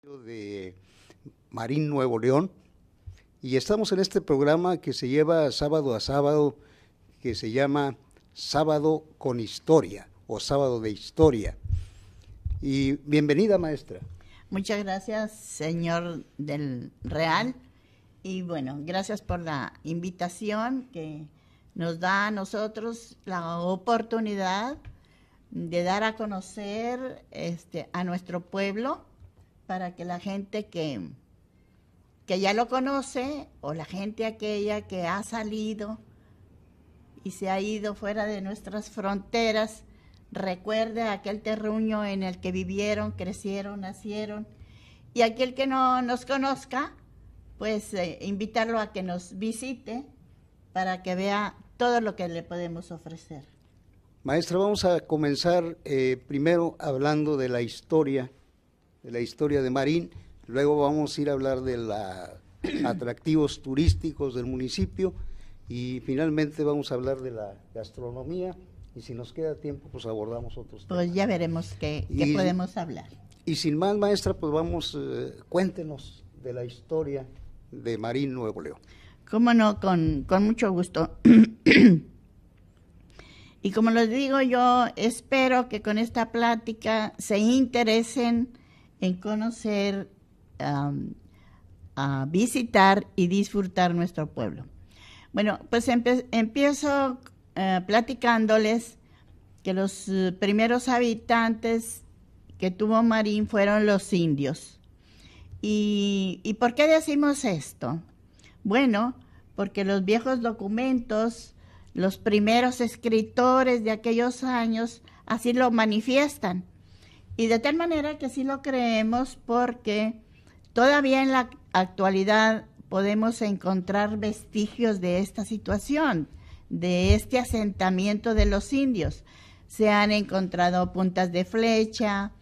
De Marín, Nuevo León, y estamos en este programa que se lleva sábado a sábado, que se llama Sábado con Historia o Sábado de Historia. Y bienvenida, maestra. Muchas gracias, señor del Real, y bueno, gracias por la invitación que nos da a nosotros la oportunidad de dar a conocer a nuestro pueblo, para que la gente que ya lo conoce, o la gente aquella que ha salido y se ha ido fuera de nuestras fronteras, recuerde aquel terruño en el que vivieron, crecieron, nacieron. Y aquel que no nos conozca, pues invitarlo a que nos visite para que vea todo lo que le podemos ofrecer. Maestra, vamos a comenzar primero hablando de la historia de Marín, luego vamos a ir a hablar de los atractivos turísticos del municipio y finalmente vamos a hablar de la gastronomía, y si nos queda tiempo pues abordamos otros temas. Pues ya veremos qué podemos hablar. Y sin más, maestra, pues vamos, cuéntenos de la historia de Marín, Nuevo León. Cómo no, con mucho gusto. Y como les digo, yo espero que con esta plática se interesen en conocer, a visitar y disfrutar nuestro pueblo. Bueno, pues empiezo platicándoles que los primeros habitantes que tuvo Marín fueron los indios. ¿Y por qué decimos esto? Bueno, porque los viejos documentos, los primeros escritores de aquellos años así lo manifiestan. Y de tal manera que sí lo creemos, porque todavía en la actualidad podemos encontrar vestigios de esta situación, de este asentamiento de los indios. Se han encontrado puntas de flecha,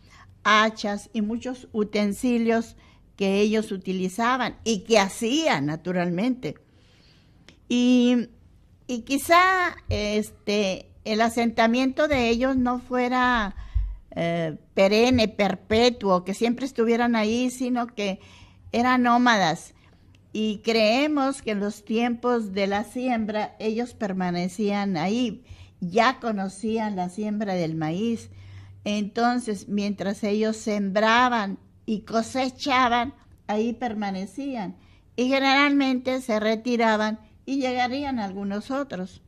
hachas y muchos utensilios que ellos utilizaban y que hacían naturalmente. Y quizá el asentamiento de ellos no fuera perenne, perpetuo, que siempre estuvieran ahí, sino que eran nómadas. Y creemos que en los tiempos de la siembra ellos permanecían ahí, ya conocían la siembra del maíz. Entonces, mientras ellos sembraban y cosechaban, ahí permanecían. Y generalmente se retiraban y llegarían algunos otros.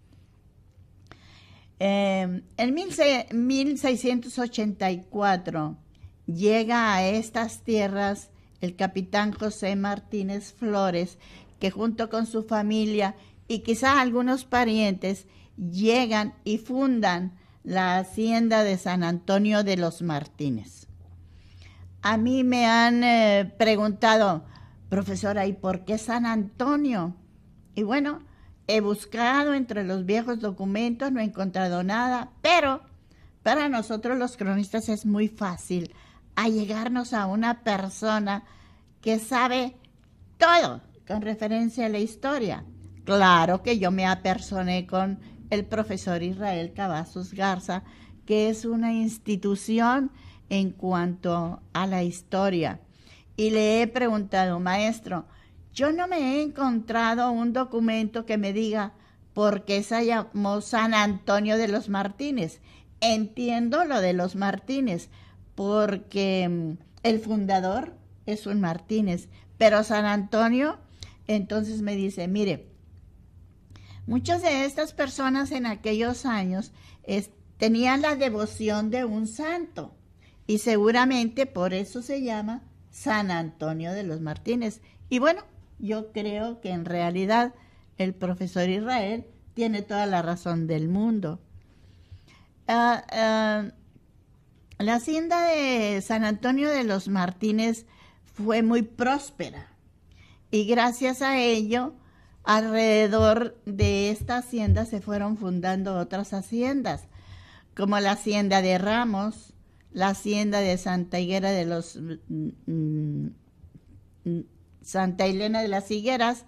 En 1684 llega a estas tierras el capitán José Martínez Flores, que junto con su familia y quizá algunos parientes llegan y fundan la hacienda de San Antonio de los Martínez. A mí me han preguntado, profesora, ¿y por qué San Antonio? Y bueno, he buscado entre los viejos documentos, no he encontrado nada, pero para nosotros los cronistas es muy fácil allegarnos a una persona que sabe todo con referencia a la historia. Claro que yo me apersoné con el profesor Israel Cavazos Garza, que es una institución en cuanto a la historia. Y le he preguntado, maestro, yo no me he encontrado un documento que me diga por qué se llamó San Antonio de los Martínez. Entiendo lo de los Martínez, porque el fundador es un Martínez, pero San Antonio, entonces me dice, mire, muchas de estas personas en aquellos años tenían la devoción de un santo, y seguramente por eso se llama San Antonio de los Martínez. Y bueno, yo creo que en realidad el profesor Israel tiene toda la razón del mundo. La hacienda de San Antonio de los Martínez fue muy próspera, y gracias a ello, alrededor de esta hacienda se fueron fundando otras haciendas, como la hacienda de Ramos, la hacienda de Santa Higuera de los Santa Elena de las Higueras,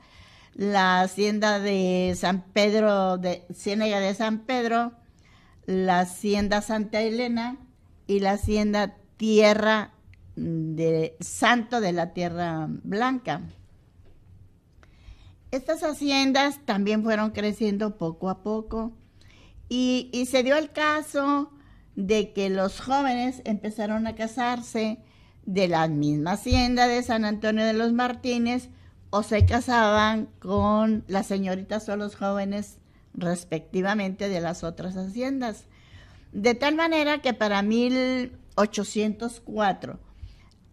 la hacienda de San Pedro de Ciénega de San Pedro, la hacienda Santa Elena y la hacienda Tierra de santo de la Tierra Blanca. Estas haciendas también fueron creciendo poco a poco y se dio el caso de que los jóvenes empezaron a casarse de la misma hacienda de San Antonio de los Martínez o se casaban con las señoritas o los jóvenes respectivamente de las otras haciendas. De tal manera que para 1804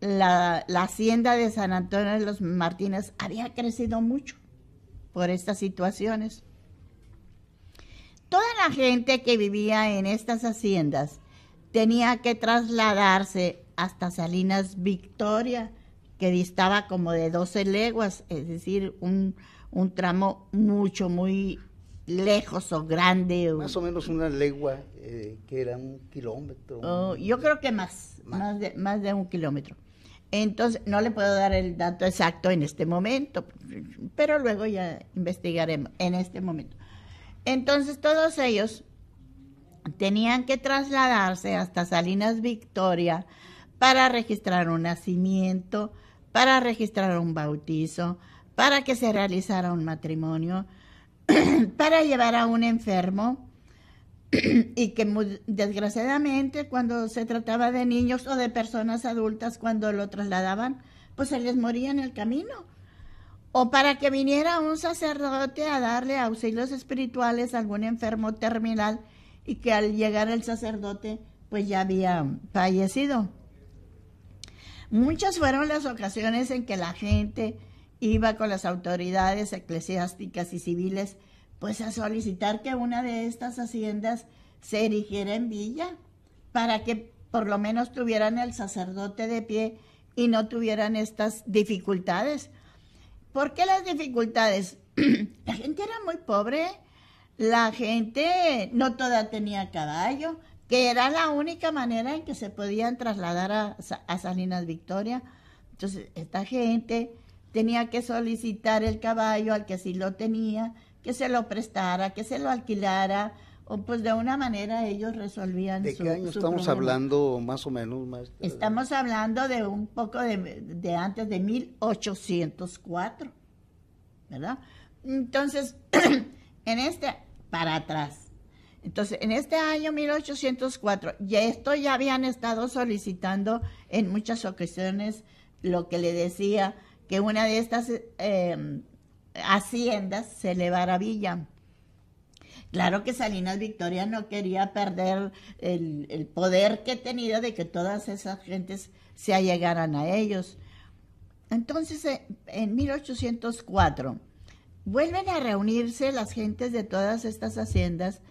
la hacienda de San Antonio de los Martínez había crecido mucho por estas situaciones. Toda la gente que vivía en estas haciendas tenía que trasladarse hasta Salinas Victoria, que distaba como de 12 leguas, es decir, un tramo muy lejos o grande. Más o menos una legua, que era 1 kilómetro. Yo creo que más de 1 kilómetro. Entonces, no le puedo dar el dato exacto en este momento, pero luego ya investigaremos en este momento. Entonces, todos ellos tenían que trasladarse hasta Salinas Victoria para registrar un nacimiento, para registrar un bautizo, para que se realizara un matrimonio, para llevar a un enfermo y que desgraciadamente cuando se trataba de niños o de personas adultas, cuando lo trasladaban, pues se les moría en el camino. O para que viniera un sacerdote a darle auxilios espirituales a algún enfermo terminal y que al llegar el sacerdote pues ya había fallecido. Muchas fueron las ocasiones en que la gente iba con las autoridades eclesiásticas y civiles pues a solicitar que una de estas haciendas se erigiera en villa para que por lo menos tuvieran el sacerdote de pie y no tuvieran estas dificultades. ¿Por qué las dificultades? La gente era muy pobre, la gente no toda tenía caballo, que era la única manera en que se podían trasladar a Salinas Victoria. Entonces, esta gente tenía que solicitar el caballo al que sí lo tenía, que se lo prestara, que se lo alquilara, o pues de una manera ellos resolvían ¿De qué año estamos hablando más o menos, maestra? Estamos hablando de un poco de antes de 1804, ¿verdad? Entonces, para atrás. Entonces, en este año 1804, ya habían estado solicitando en muchas ocasiones lo que le decía, que una de estas haciendas se elevara a villa. Claro que Salinas Victoria no quería perder el poder que tenía de que todas esas gentes se allegaran a ellos. Entonces, en 1804, vuelven a reunirse las gentes de todas estas haciendas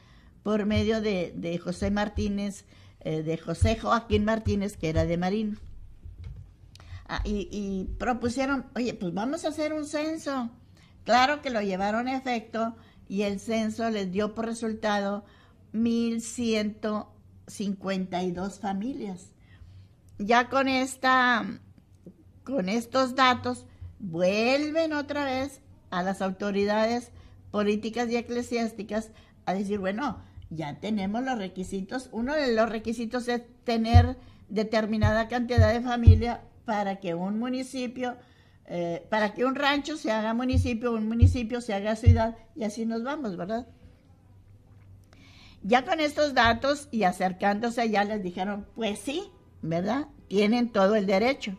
por medio de José Martínez, de José Joaquín Martínez, que era de Marín. Y propusieron, oye, pues vamos a hacer un censo. Claro que lo llevaron a efecto y el censo les dio por resultado 1,152 familias. Ya con estos datos vuelven otra vez a las autoridades políticas y eclesiásticas a decir, bueno, ya tenemos los requisitos. Uno de los requisitos es tener determinada cantidad de familia para que un municipio, para que un rancho se haga municipio, un municipio se haga ciudad, y así nos vamos, ¿verdad? Ya con estos datos y acercándose, ya les dijeron, pues sí, ¿verdad? Tienen todo el derecho.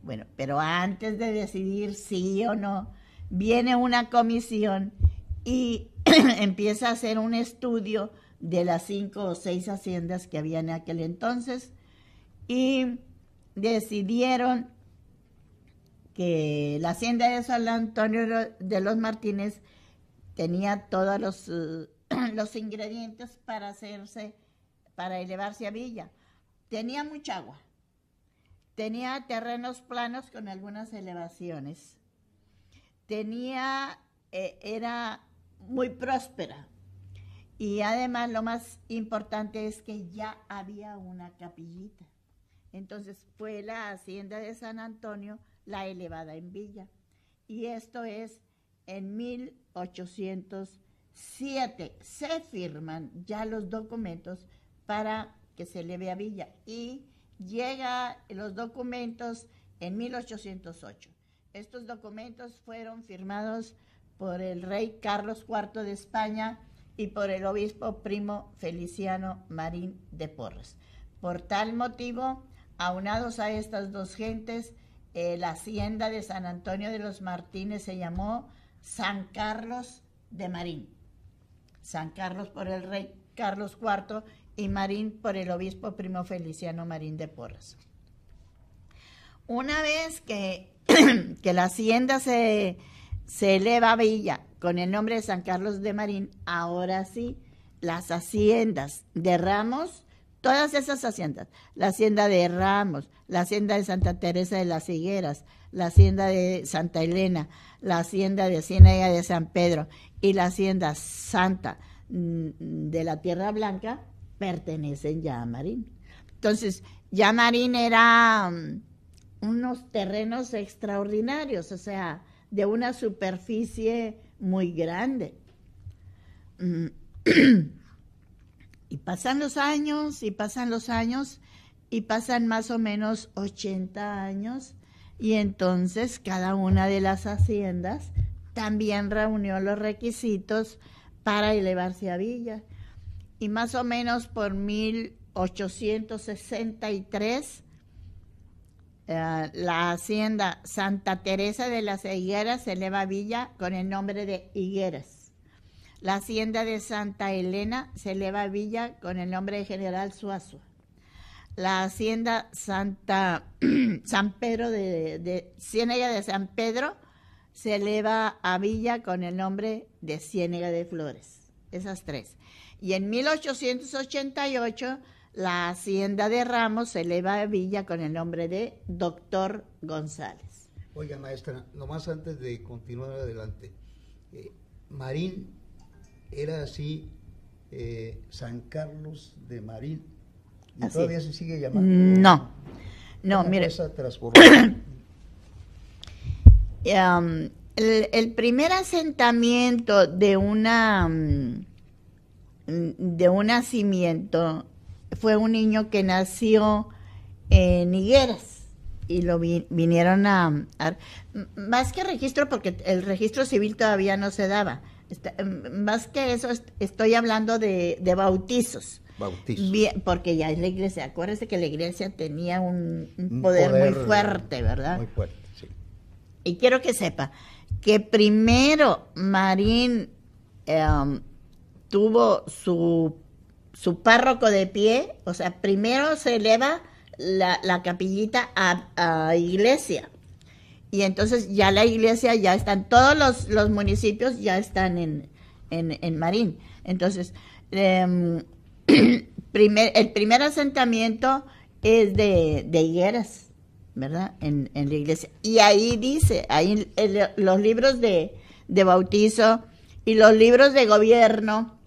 Bueno, pero antes de decidir sí o no, viene una comisión y empieza a hacer un estudio de las 5 o 6 haciendas que había en aquel entonces y decidieron que la hacienda de San Antonio de los Martínez tenía todos los ingredientes para elevarse a villa. Tenía mucha agua, tenía terrenos planos con algunas elevaciones, era muy próspera y además lo más importante es que ya había una capillita. Entonces fue la hacienda de San Antonio la elevada en villa. Y esto es en 1807. Se firman ya los documentos para que se eleve a villa. Y llega los documentos en 1808. Estos documentos fueron firmados por el rey Carlos IV de España y por el obispo primo Feliciano Marín de Porres. Por tal motivo, aunados a estas dos gentes, la hacienda de San Antonio de los Martínez se llamó San Carlos de Marín. San Carlos por el rey Carlos IV y Marín por el obispo primo Feliciano Marín de Porres. Una vez que la hacienda se eleva a villa con el nombre de San Carlos de Marín, ahora sí, las haciendas de Ramos, todas esas haciendas, la hacienda de Ramos, la hacienda de Santa Teresa de las Higueras, la hacienda de Santa Elena, la hacienda de Ciénega de San Pedro y la hacienda Santa de la Tierra Blanca, pertenecen ya a Marín. Entonces, ya Marín era unos terrenos extraordinarios, o sea, de una superficie muy grande. Y pasan los años, y pasan más o menos 80 años, y entonces cada una de las haciendas también reunió los requisitos para elevarse a villa. Y más o menos por 1863, la hacienda Santa Teresa de las Higueras se eleva a villa con el nombre de Higueras. La hacienda de Santa Elena se eleva a villa con el nombre de General Suazo. La hacienda San Pedro de Ciénega de San Pedro se eleva a villa con el nombre de Ciénega de Flores. Esas tres. Y en 1888 la hacienda de Ramos se eleva a villa con el nombre de Doctor González. Oiga, maestra, nomás antes de continuar adelante, Marín era así, San Carlos de Marín, ¿y así todavía se sigue llamando? No, mire. El primer asentamiento de un nacimiento fue un niño que nació en Higueras y lo vinieron a más que registro, porque el registro civil todavía no se daba. Más que eso, estoy hablando de bautizos. Bien, porque ya es la iglesia. Acuérdense que la iglesia tenía un poder muy fuerte, ¿verdad? Muy fuerte, sí. Y quiero que sepa que primero Marín tuvo su párroco de pie, o sea, primero se eleva la capillita a iglesia. Y entonces ya la iglesia, ya están, todos los municipios ya están en Marín. Entonces, el primer asentamiento es de Higueras, ¿verdad? En la iglesia. Y ahí dice, ahí los libros de bautizo y los libros de gobierno,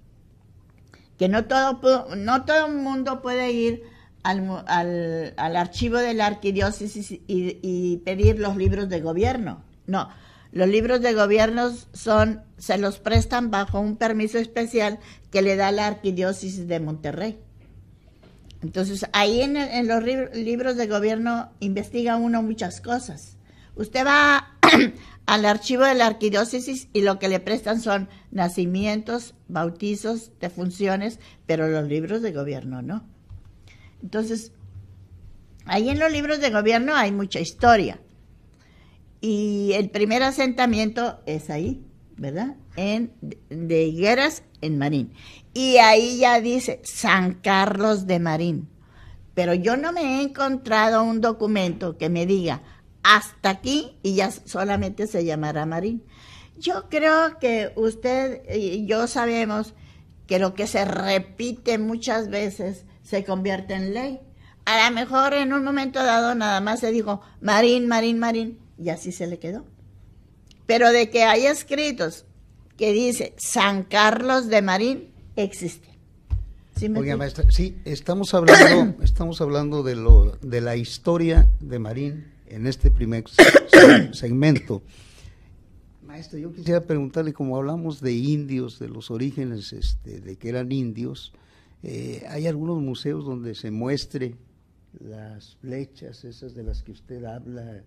que no todo el mundo puede ir al archivo de la arquidiócesis y pedir los libros de gobierno. No, los libros de gobierno se los prestan bajo un permiso especial que le da la arquidiócesis de Monterrey. Entonces, ahí en los libros de gobierno investiga uno muchas cosas. Usted va al archivo de la arquidiócesis y lo que le prestan son nacimientos, bautizos, defunciones, pero los libros de gobierno no. Entonces, ahí en los libros de gobierno hay mucha historia. Y el primer asentamiento es ahí, ¿verdad? De Higueras, en Marín. Y ahí ya dice San Carlos de Marín. Pero yo no me he encontrado un documento que me diga hasta aquí y ya solamente se llamará Marín. Yo creo que usted y yo sabemos que lo que se repite muchas veces se convierte en ley. A lo mejor en un momento dado nada más se dijo Marín, Marín, Marín, y así se le quedó. Pero de que hay escritos que dice San Carlos de Marín, existe. ¿Sí me Oiga, maestra, sí, estamos hablando de la historia de Marín en este primer segmento. Maestra, yo quisiera preguntarle, como hablamos de indios, de los orígenes de que eran indios, ¿hay algunos museos donde se muestre las flechas esas de las que usted habla,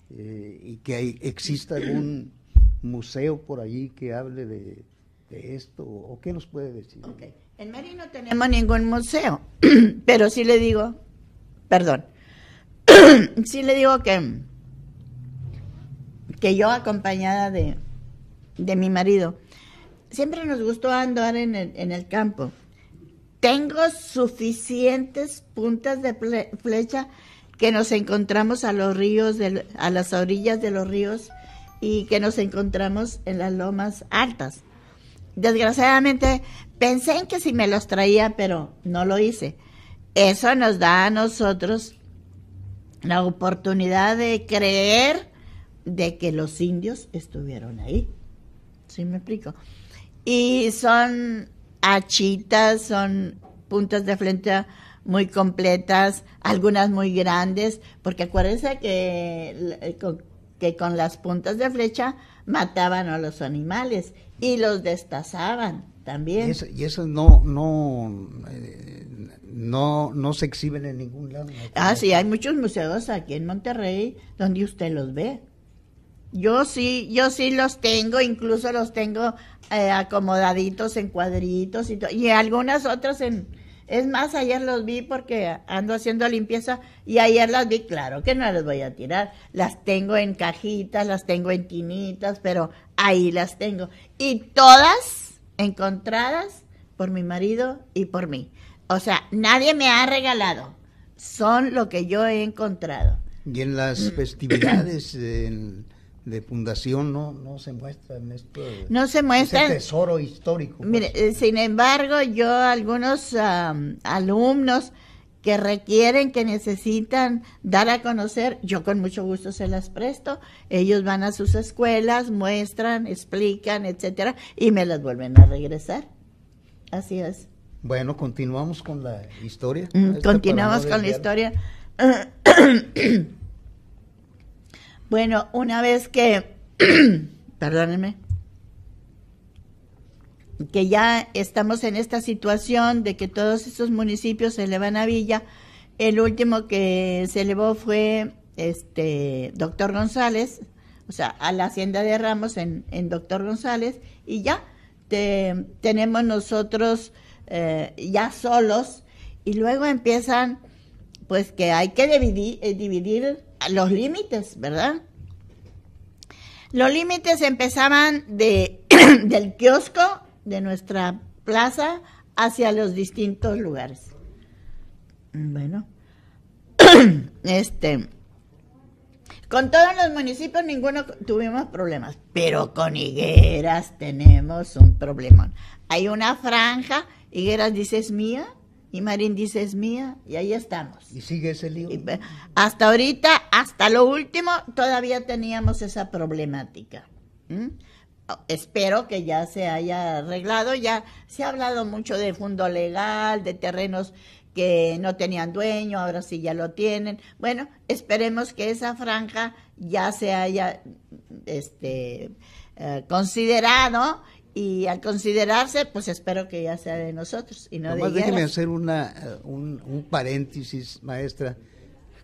y que exista algún museo por allí que hable de esto, o qué nos puede decir. Okay. En Marín no tenemos ningún museo, pero sí le digo, perdón, sí le digo que yo, acompañada de mi marido, siempre nos gustó andar en el campo. Tengo suficientes puntas de flecha que nos encontramos a los ríos, a las orillas de los ríos, y que nos encontramos en las lomas altas. Desgraciadamente pensé en que si me los traía, pero no lo hice. Eso nos da a nosotros la oportunidad de creer de que los indios estuvieron ahí. ¿Sí me explico? Y son hachitas, son puntas de flecha muy completas, algunas muy grandes, porque acuérdense que con las puntas de flecha mataban a los animales y los destazaban también. Y eso no se exhiben en ningún lado. Sí, hay muchos museos aquí en Monterrey donde usted los ve. Yo sí los tengo, incluso los tengo acomodaditos en cuadritos y algunas otras es más, ayer los vi porque ando haciendo limpieza y ayer las vi, claro que no las voy a tirar, las tengo en cajitas, las tengo en tinitas, pero ahí las tengo. Y todas encontradas por mi marido y por mí. O sea, nadie me ha regalado, son lo que yo he encontrado. Y en las festividades de fundación no se muestran esto. No se muestran. Ese tesoro histórico. Mire, sin embargo, yo algunos alumnos que requieren, que necesitan dar a conocer, yo con mucho gusto se las presto. Ellos van a sus escuelas, muestran, explican, etcétera, y me las vuelven a regresar. Así es. Bueno, continuamos con la historia. Continuamos con la historia. Bueno, una vez que, perdónenme, que ya estamos en esta situación de que todos estos municipios se elevan a Villa, el último que se elevó fue Doctor González, o sea, a la Hacienda de Ramos en Doctor González, y ya tenemos nosotros ya solos, y luego empiezan, pues que hay que dividir los límites, ¿verdad? Los límites empezaban del kiosco de nuestra plaza hacia los distintos lugares. Bueno, con todos los municipios ninguno tuvimos problemas, pero con Higueras tenemos un problemón. Hay una franja, Higueras dice es mía, y Marín dice es mía, y ahí estamos. ¿Y sigue ese lío? Hasta ahorita, hasta lo último, todavía teníamos esa problemática. Espero que ya se haya arreglado. Ya se ha hablado mucho de fondo legal, de terrenos que no tenían dueño, ahora sí ya lo tienen. Bueno, esperemos que esa franja ya se haya considerado. Y al considerarse, pues espero que ya sea de nosotros y no de Higueras. Déjeme hacer un paréntesis, maestra.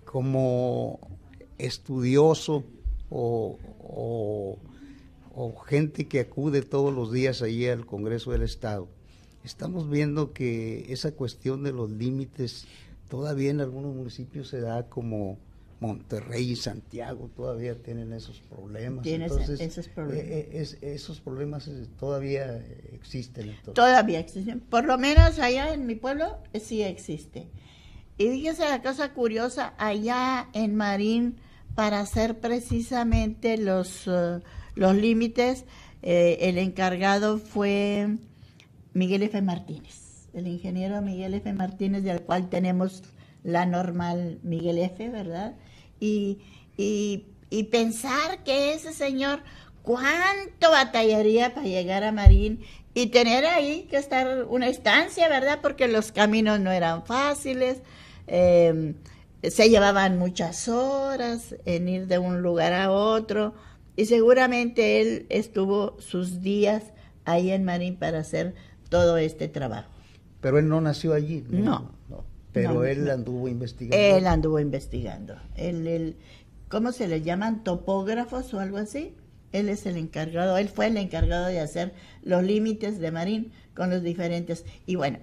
Como estudioso o gente que acude todos los días allí al Congreso del Estado, estamos viendo que esa cuestión de los límites todavía en algunos municipios se da, como Monterrey y Santiago todavía tienen esos problemas. Esos problemas. Esos problemas todavía existen. Entonces. Todavía existen. Por lo menos allá en mi pueblo sí existe. Y fíjese la cosa curiosa, allá en Marín, para hacer precisamente los límites, el encargado fue Miguel F. Martínez, el ingeniero Miguel F. Martínez, del cual tenemos la normal Miguel F., ¿verdad? Y pensar que ese señor cuánto batallaría para llegar a Marín y tener ahí que estar una estancia, ¿verdad? Porque los caminos no eran fáciles, se llevaban muchas horas en ir de un lugar a otro, y seguramente él estuvo sus días ahí en Marín para hacer todo este trabajo. Pero él no nació allí. No. Pero No, él no. anduvo investigando. Él anduvo investigando. ¿Cómo se le llaman? ¿Topógrafos o algo así? Él es el encargado, él fue el encargado de hacer los límites de Marín con los diferentes. Y bueno,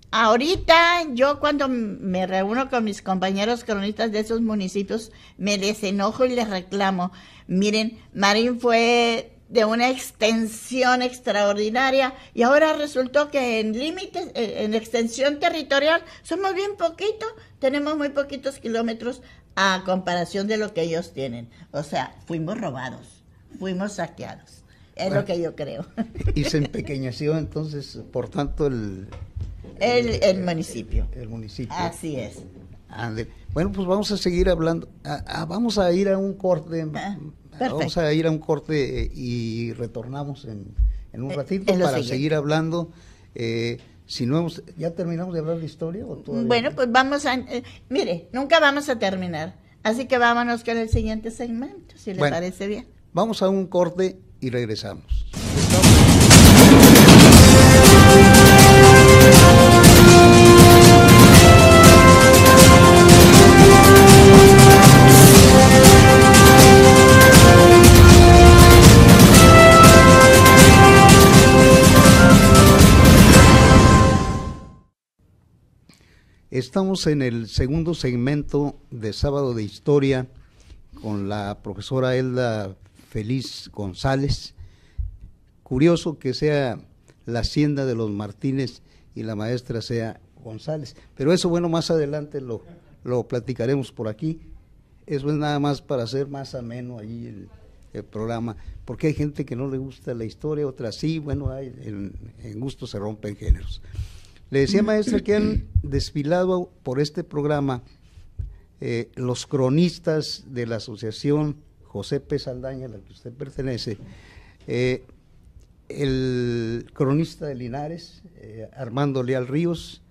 ahorita yo cuando me reúno con mis compañeros cronistas de esos municipios, me desenojo y les reclamo. Miren, Marín fue de una extensión extraordinaria y ahora resultó que en límites, en extensión territorial, somos bien poquito, tenemos muy poquitos kilómetros a comparación de lo que ellos tienen. O sea, fuimos robados, fuimos saqueados, es lo que yo creo. Y se empequeñeció entonces, por tanto, el municipio. El municipio. Así es. Bueno, pues vamos a seguir hablando. Vamos a ir a un corte. Perfecto. Vamos a ir a un corte y retornamos en un ratito en lo para siguiente. seguir hablando. Si no ¿ya terminamos de hablar de historia o todavía? Bueno, pues vamos a... mire, nunca vamos a terminar. Así que vámonos con el siguiente segmento, si le parece bien. Vamos a un corte y regresamos. Estamos en el segundo segmento de Sábado de Historia con la profesora Elda Feliz González. Curioso que sea la hacienda de los Martínez y la maestra sea González, pero eso, bueno, más adelante lo platicaremos por aquí. Eso es nada más para hacer más ameno allí el programa, porque hay gente que no le gusta la historia, otras sí, bueno, en gusto se rompen géneros. Le decía, maestra, que han desfilado por este programa los cronistas de la asociación José P. Saldaña, a la que usted pertenece, el cronista de Linares, Armando Leal Ríos,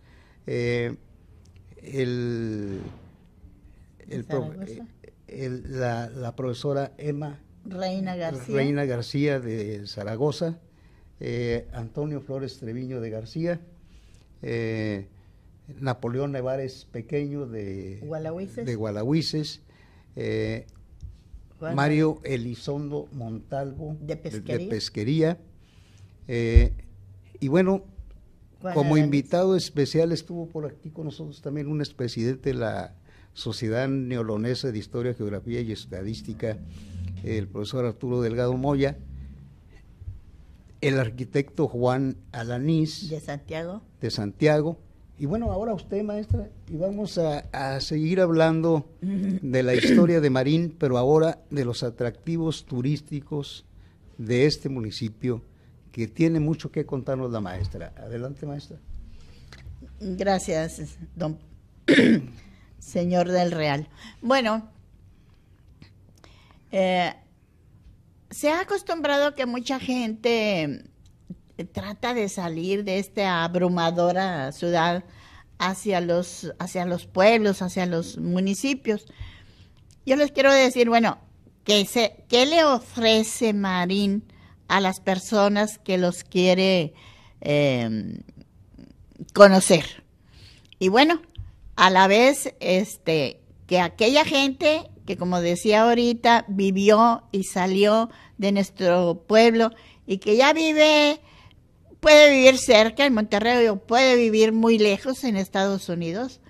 la profesora Emma Reina García de Zaragoza, Antonio Flores Treviño de García, Napoleón Nevares Pequeño de Gualahuises, Mario Elizondo Montalvo de Pesquería, y bueno, como invitado especial estuvo por aquí con nosotros también un expresidente de la Sociedad Neolonesa de Historia, Geografía y Estadística, el profesor Arturo Delgado Moya, el arquitecto Juan Alanís de Santiago. Y bueno, ahora usted, maestra, y vamos a seguir hablando de la historia de Marín, pero ahora de los atractivos turísticos de este municipio, que tiene mucho que contarnos la maestra. Adelante, maestra. Gracias, don señor del Real. Bueno, se ha acostumbrado que mucha gente trata de salir de esta abrumadora ciudad hacia los pueblos, hacia los municipios. Yo les quiero decir, bueno, ¿qué le ofrece Marín a las personas que los quiere conocer? Y bueno, a la vez que aquella gente que, como decía ahorita, vivió y salió de nuestro pueblo y que ya puede vivir cerca en Monterrey o puede vivir muy lejos en Estados Unidos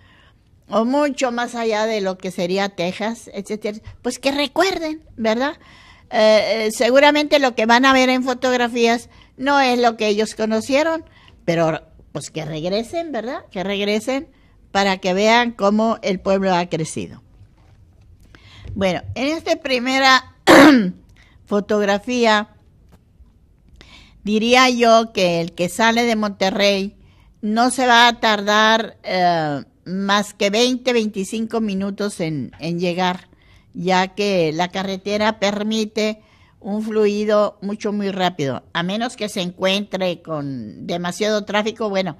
o mucho más allá de lo que sería Texas, etcétera, pues que recuerden, ¿verdad? Seguramente lo que van a ver en fotografías no es lo que ellos conocieron, pero pues que regresen, ¿verdad? Que regresen para que vean cómo el pueblo ha crecido. Bueno, en esta primera fotografía, diría yo que el que sale de Monterrey no se va a tardar más que 20-25 minutos en llegar, ya que la carretera permite un fluido muy rápido. A menos que se encuentre con demasiado tráfico, bueno,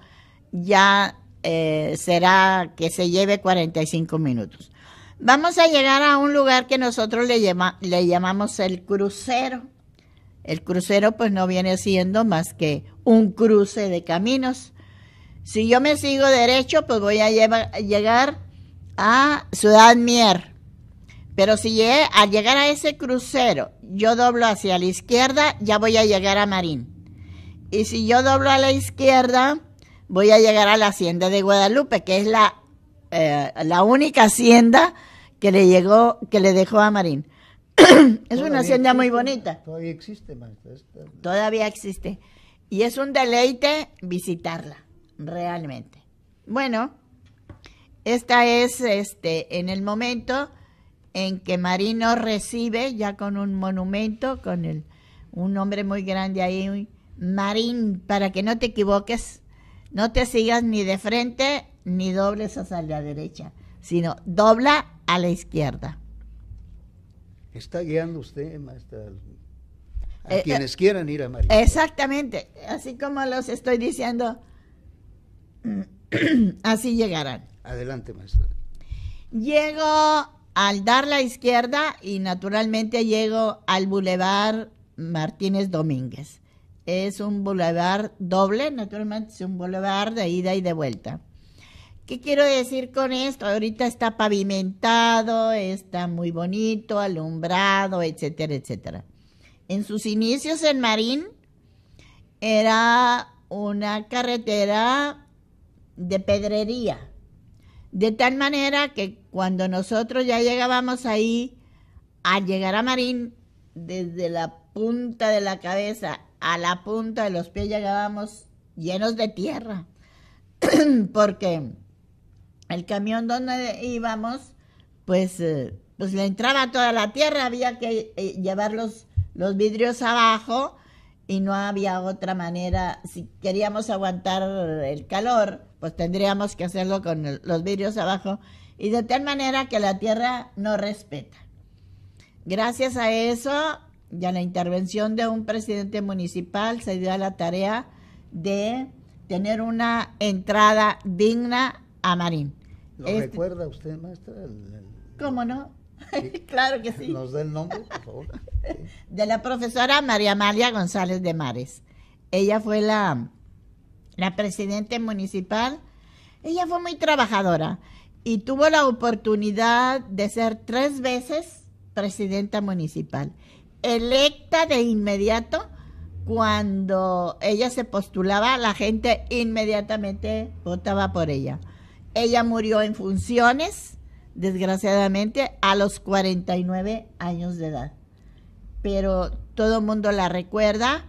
ya será que se lleve 45 minutos. Vamos a llegar a un lugar que nosotros le llamamos el crucero. El crucero pues no viene siendo más que un cruce de caminos. Si yo me sigo derecho, pues voy a llegar a Ciudad Mier. Pero si al llegar a ese crucero, yo doblo hacia la izquierda, ya voy a llegar a Marín. Y si yo doblo a la izquierda, voy a llegar a la hacienda de Guadalupe, que es la única hacienda que le dejó a Marín. Es una hacienda muy bonita. Todavía existe, maestra. Todavía existe. Y es un deleite visitarla, realmente. Bueno, esta es en el momento en que Marín nos recibe, ya con un monumento, con un nombre muy grande ahí, Marín, para que no te equivoques, no te sigas ni de frente ni dobles hacia la derecha, sino dobla a la izquierda. Está guiando usted, maestra, a quienes quieran ir a Marín. Exactamente, así como los estoy diciendo, así llegarán. Adelante, maestra. Llego al dar la izquierda y naturalmente llego al Boulevard Martínez Domínguez. Es un boulevard doble, naturalmente es un boulevard de ida y de vuelta. ¿Qué quiero decir con esto? Ahorita está pavimentado, está muy bonito, alumbrado, etcétera, etcétera. En sus inicios en Marín era una carretera de pedrería, de tal manera que cuando nosotros ya llegábamos ahí, al llegar a Marín, desde la punta de la cabeza a la punta de los pies llegábamos llenos de tierra, porque el camión donde íbamos, pues le entraba toda la tierra, había que llevar los vidrios abajo y no había otra manera. Si queríamos aguantar el calor, pues tendríamos que hacerlo con los vidrios abajo, y de tal manera que la tierra no respeta. Gracias a eso, ya la intervención de un presidente municipal se dio a la tarea de tener una entrada digna a Marín. ¿Lo recuerda usted, maestra? ¿Cómo no? Sí. Claro que sí. ¿Nos da el nombre, por favor? Sí. De la profesora María Amalia González de Mares. Ella fue la presidenta municipal. Ella fue muy trabajadora y tuvo la oportunidad de ser 3 veces presidenta municipal. Electa de inmediato, cuando ella se postulaba, la gente inmediatamente votaba por ella. Ella murió en funciones, desgraciadamente, a los 49 años de edad. Pero todo el mundo la recuerda.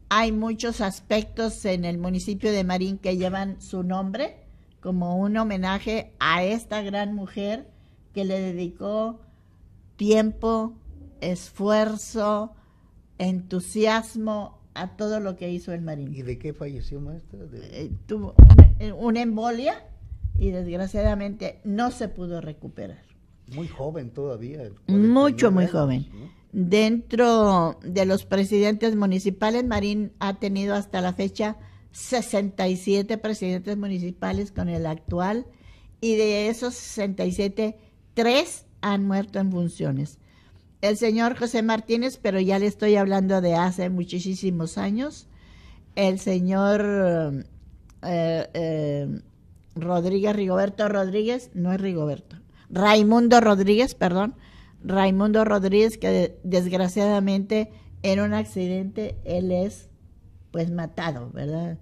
Hay muchos aspectos en el municipio de Marín que llevan su nombre, como un homenaje a esta gran mujer que le dedicó tiempo, esfuerzo, entusiasmo a todo lo que hizo el Marín. ¿Y de qué falleció, maestra? Tuvo una embolia y desgraciadamente no se pudo recuperar. Muy joven todavía. Muy años, joven. ¿no? Dentro de los presidentes municipales, Marín ha tenido hasta la fecha 67 presidentes municipales con el actual, y de esos 67, 3 han muerto en funciones. El señor José Martínez, pero ya le estoy hablando de hace muchísimos años. El señor Rigoberto Rodríguez, no es Rigoberto, Raimundo Rodríguez, que desgraciadamente en un accidente él es pues matado, ¿verdad?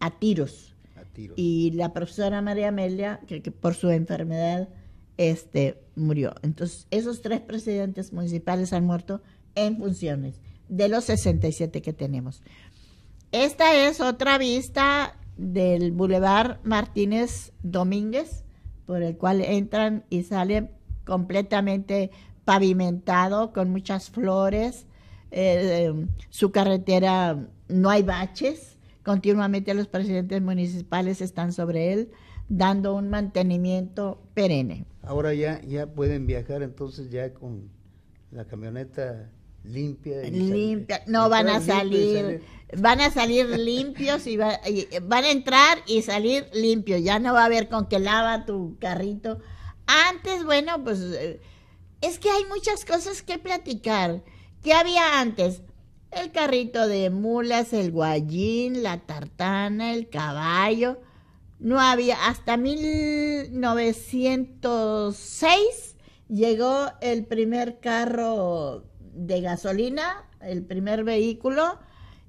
A tiros. Y la profesora María Amelia, que por su enfermedad murió. Entonces, esos 3 presidentes municipales han muerto en funciones, de los 67 que tenemos. Esta es otra vista del Boulevard Martínez Domínguez, por el cual entran y salen completamente pavimentado, con muchas flores. Su carretera no hay baches, continuamente los presidentes municipales están sobre él, dando un mantenimiento perenne. Ahora ya pueden viajar entonces ya con la camioneta limpia. No van a salir, van a salir limpios y van a entrar y salir limpios. Ya no va a haber con que lava tu carrito. Antes, bueno, pues es que hay muchas cosas que platicar. ¿Qué había antes? El carrito de mulas, el guayín, la tartana, el caballo. no había, hasta 1906 llegó el primer carro de gasolina, el primer vehículo,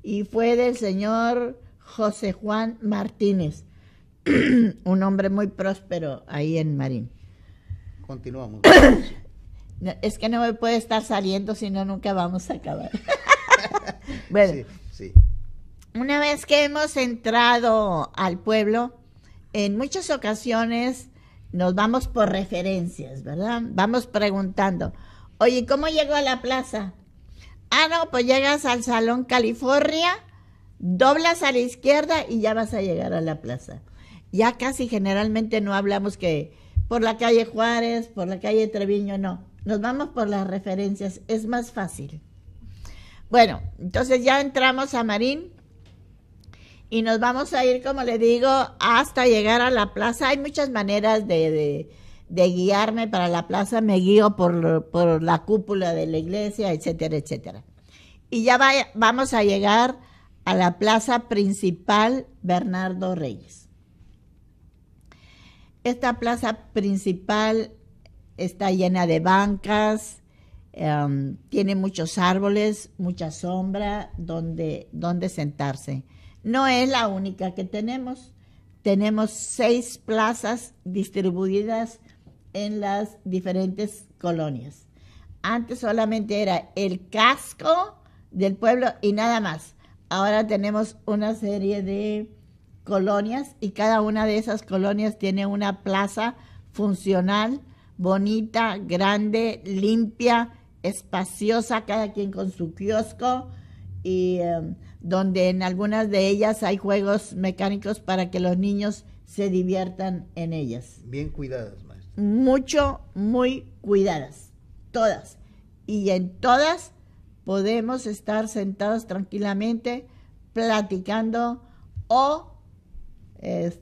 y fue del señor José Juan Martínez, un hombre muy próspero ahí en Marín. Continuamos. Es que no me puede estar saliendo, si no nunca vamos a acabar. Bueno, sí. Una vez que hemos entrado al pueblo, en muchas ocasiones nos vamos por referencias, ¿verdad? Vamos preguntando, oye, ¿cómo llego a la plaza? Ah, no, pues llegas al Salón California, doblas a la izquierda y ya vas a llegar a la plaza. Ya casi generalmente no hablamos que por la calle Juárez, por la calle Treviño, no. Nos vamos por las referencias, es más fácil. Bueno, entonces ya entramos a Marín y nos vamos a ir, como le digo, hasta llegar a la plaza. Hay muchas maneras de guiarme para la plaza. Me guío por la cúpula de la iglesia, etcétera, etcétera. Y ya vamos a llegar a la plaza principal Bernardo Reyes. Esta plaza principal está llena de bancas, tiene muchos árboles, mucha sombra donde sentarse. No es la única que tenemos. Tenemos 6 plazas distribuidas en las diferentes colonias. Antes solamente era el casco del pueblo y nada más. Ahora tenemos una serie de colonias y cada una de esas colonias tiene una plaza funcional, bonita, grande, limpia, espaciosa, cada quien con su kiosco, y donde en algunas de ellas hay juegos mecánicos para que los niños se diviertan en ellas. Bien cuidadas, maestra. Muy cuidadas, todas. Y en todas podemos estar sentados tranquilamente platicando o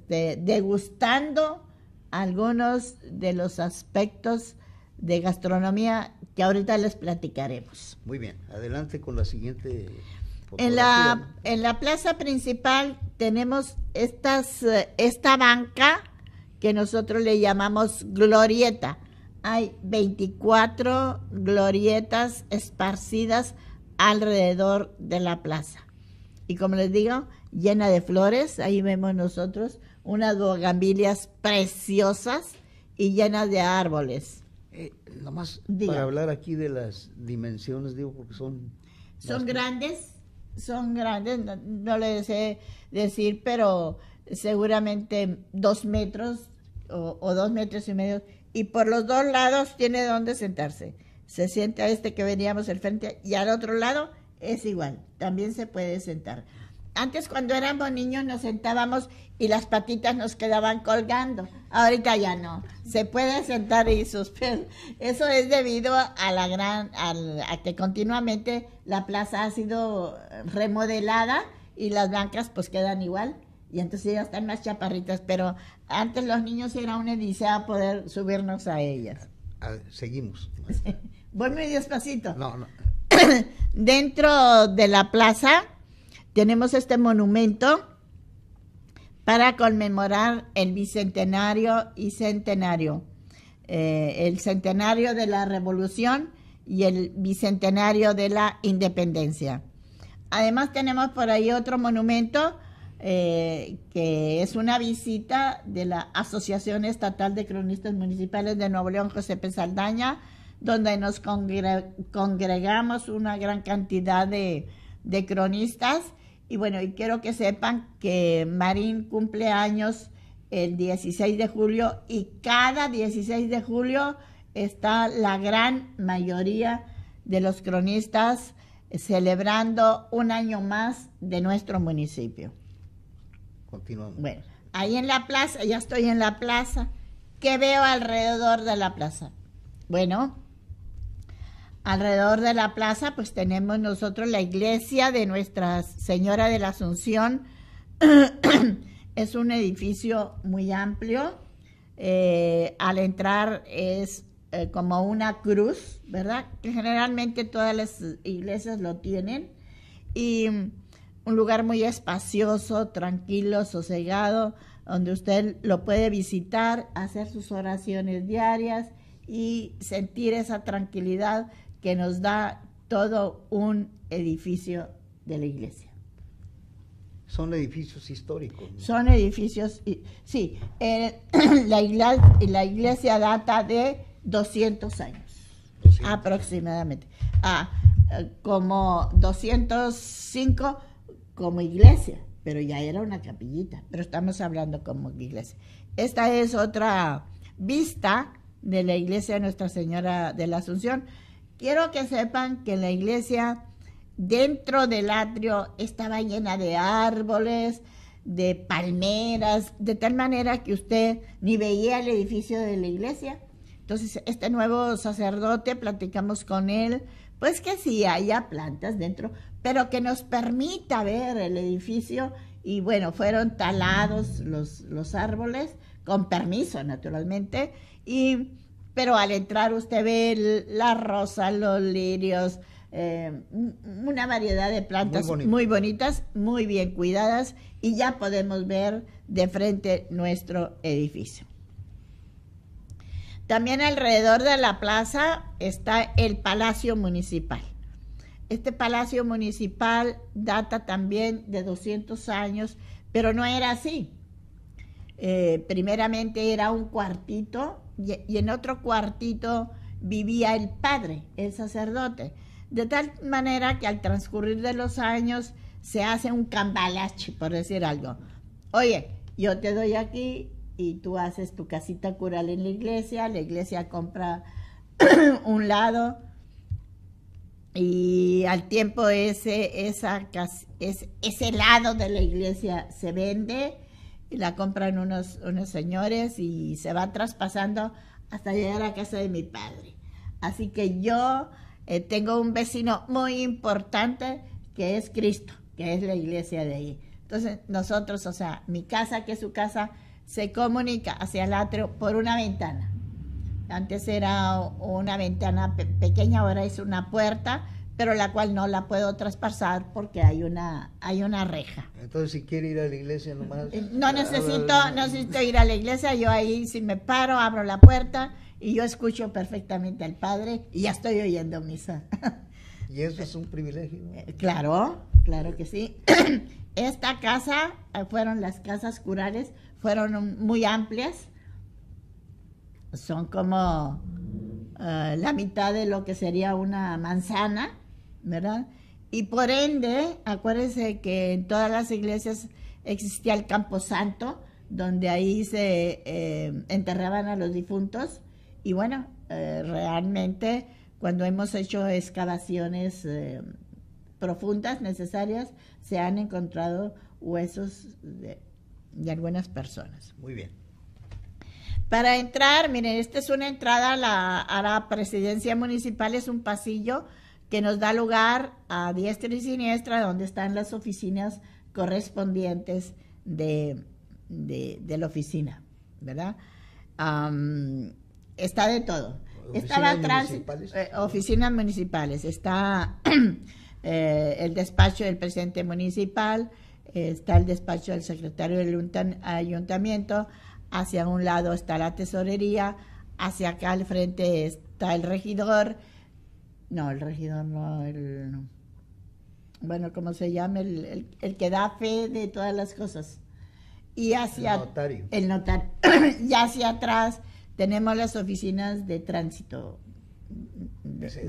degustando algunos de los aspectos de gastronomía que ahorita les platicaremos. Muy bien, adelante con la siguiente fotografía. En la plaza principal tenemos esta banca que nosotros le llamamos glorieta. Hay 24 glorietas esparcidas alrededor de la plaza. Y como les digo, llena de flores. Ahí vemos nosotros unas bugambilias preciosas y llenas de árboles. Nomás para hablar aquí de las dimensiones, digo, porque son grandes, no les sé decir, pero seguramente 2 metros o 2 metros y medio, y por los 2 lados tiene donde sentarse. Se sienta que veníamos al frente y al otro lado es igual, también se puede sentar. Antes, cuando éramos niños, nos sentábamos y las patitas nos quedaban colgando. Ahorita ya no. Se puede sentar y suspender. Eso es debido a a que continuamente la plaza ha sido remodelada y las bancas pues quedan igual. Y entonces ya están más chaparritas. Pero antes los niños era una odisea poder subirnos a ellas. Seguimos. Voy muy despacito. No. Dentro de la plaza tenemos este monumento para conmemorar el bicentenario y centenario. El centenario de la Revolución y el bicentenario de la Independencia. Además tenemos por ahí otro monumento que es una visita de la Asociación Estatal de Cronistas Municipales de Nuevo León, José P. Saldaña, donde nos congregamos una gran cantidad de cronistas. Y bueno, y quiero que sepan que Marín cumple años el 16 de julio y cada 16 de julio está la gran mayoría de los cronistas celebrando un año más de nuestro municipio. Continuamos. Bueno, ahí en la plaza, ya estoy en la plaza. ¿Qué veo alrededor de la plaza? Bueno, alrededor de la plaza pues tenemos nosotros la iglesia de Nuestra Señora de la Asunción. Es un edificio muy amplio. Al entrar es como una cruz, ¿verdad? Que generalmente todas las iglesias lo tienen. Y un lugar muy espacioso, tranquilo, sosegado, donde usted lo puede visitar, hacer sus oraciones diarias y sentir esa tranquilidad que nos da todo un edificio de la iglesia. Son edificios históricos, ¿no? Son edificios, sí, la iglesia data de 200 años, 200. Aproximadamente. Como 205 como iglesia, pero ya era una capillita, pero estamos hablando como iglesia. Esta es otra vista de la iglesia de Nuestra Señora de la Asunción. Quiero que sepan que la iglesia, dentro del atrio, estaba llena de árboles, de palmeras, de tal manera que usted ni veía el edificio de la iglesia. Entonces, este nuevo sacerdote, platicamos con él, pues que sí haya plantas dentro, pero que nos permita ver el edificio. Y bueno, fueron talados los árboles, con permiso naturalmente, pero al entrar usted ve la rosa, los lirios, una variedad de plantas muy bonitas, muy bien cuidadas, y ya podemos ver de frente nuestro edificio. También alrededor de la plaza está el Palacio Municipal. Este Palacio Municipal data también de 200 años, pero no era así. Primeramente era un cuartito y en otro cuartito vivía el padre, el sacerdote, de tal manera que al transcurrir de los años se hace un cambalache, por decir algo. Oye, yo te doy aquí y tú haces tu casita cural en la iglesia compra un lado y al tiempo ese lado de la iglesia se vende y la compran unos señores y se va traspasando hasta llegar a casa de mi padre. Así que yo tengo un vecino muy importante que es Cristo, que es la iglesia de ahí. Entonces nosotros, o sea, mi casa, que es su casa, se comunica hacia el atrio por una ventana. Antes era una ventana pequeña, ahora es una puerta, pero la cual no la puedo traspasar porque hay una reja. Entonces, si quiere ir a la iglesia nomás... No necesito ir a la iglesia, yo ahí si me paro, abro la puerta y yo escucho perfectamente al Padre y ya estoy oyendo misa. Y eso es un privilegio, ¿no? Claro que sí. Esta casa, fueron las casas curales, fueron muy amplias, son como la mitad de lo que sería una manzana, ¿verdad? Y por ende, acuérdense que en todas las iglesias existía el camposanto, donde ahí se enterraban a los difuntos, y bueno, realmente cuando hemos hecho excavaciones profundas, necesarias, se han encontrado huesos de algunas personas. Muy bien. Para entrar, miren, esta es una entrada a la presidencia municipal, es un pasillo que nos da lugar a diestra y siniestra, donde están las oficinas correspondientes de la oficina, ¿verdad? Está de todo. Estaba atrás, oficinas municipales, está el despacho del presidente municipal, está el despacho del secretario del ayuntamiento, hacia un lado está la tesorería, hacia acá al frente está el regidor, bueno, ¿cómo se llama? El que da fe de todas las cosas. Y hacia el notario. Y hacia atrás tenemos las oficinas de tránsito.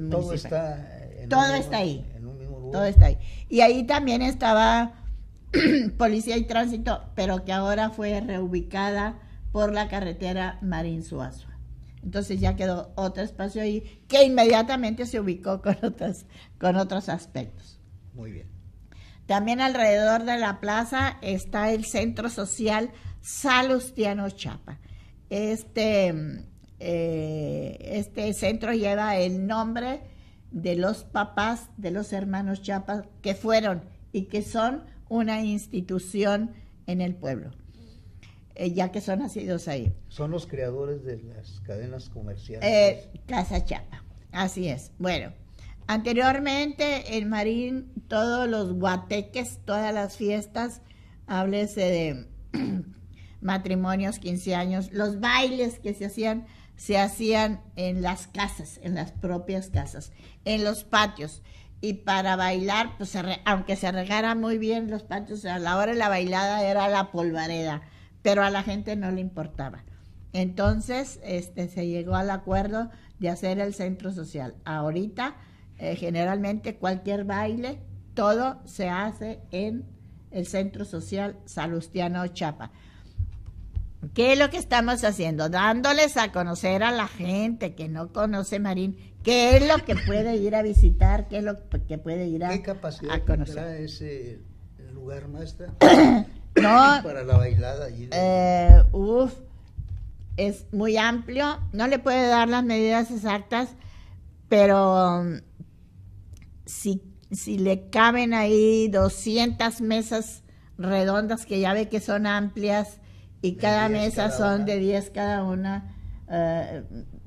Todo está ahí. En un mismo lugar. Todo está ahí. Y ahí también estaba Policía y Tránsito, pero que ahora fue reubicada por la carretera Marín-Suazua. Entonces ya quedó otro espacio ahí que inmediatamente se ubicó con otros aspectos. Muy bien. También alrededor de la plaza está el Centro Social Salustiano Chapa. Este centro lleva el nombre de los papás de los hermanos Chapa que fueron y que son una institución en el pueblo, ya que son nacidos ahí. Son los creadores de las cadenas comerciales. Casa Chapa, así es. Bueno, anteriormente en Marín, todos los guateques, todas las fiestas, háblese de matrimonios, 15 años, los bailes que se hacían en las casas, en las propias casas, en los patios. Y para bailar, pues aunque se regara muy bien los patios, a la hora de la bailada era la polvareda, pero a la gente no le importaba. Entonces se llegó al acuerdo de hacer el centro social. Ahorita, generalmente cualquier baile, todo se hace en el Centro Social Salustiano Chapa. ¿Qué es lo que estamos haciendo? Dándoles a conocer a la gente que no conoce Marín, qué es lo que puede ir a visitar, qué es lo que puede ir a conocer. ¿Qué capacidad tendrá ese lugar, maestra? No, para la bailada. Es muy amplio, no le puede dar las medidas exactas, pero si le caben ahí 200 mesas redondas, que ya ve que son amplias, y cada mesa son de 10 cada una,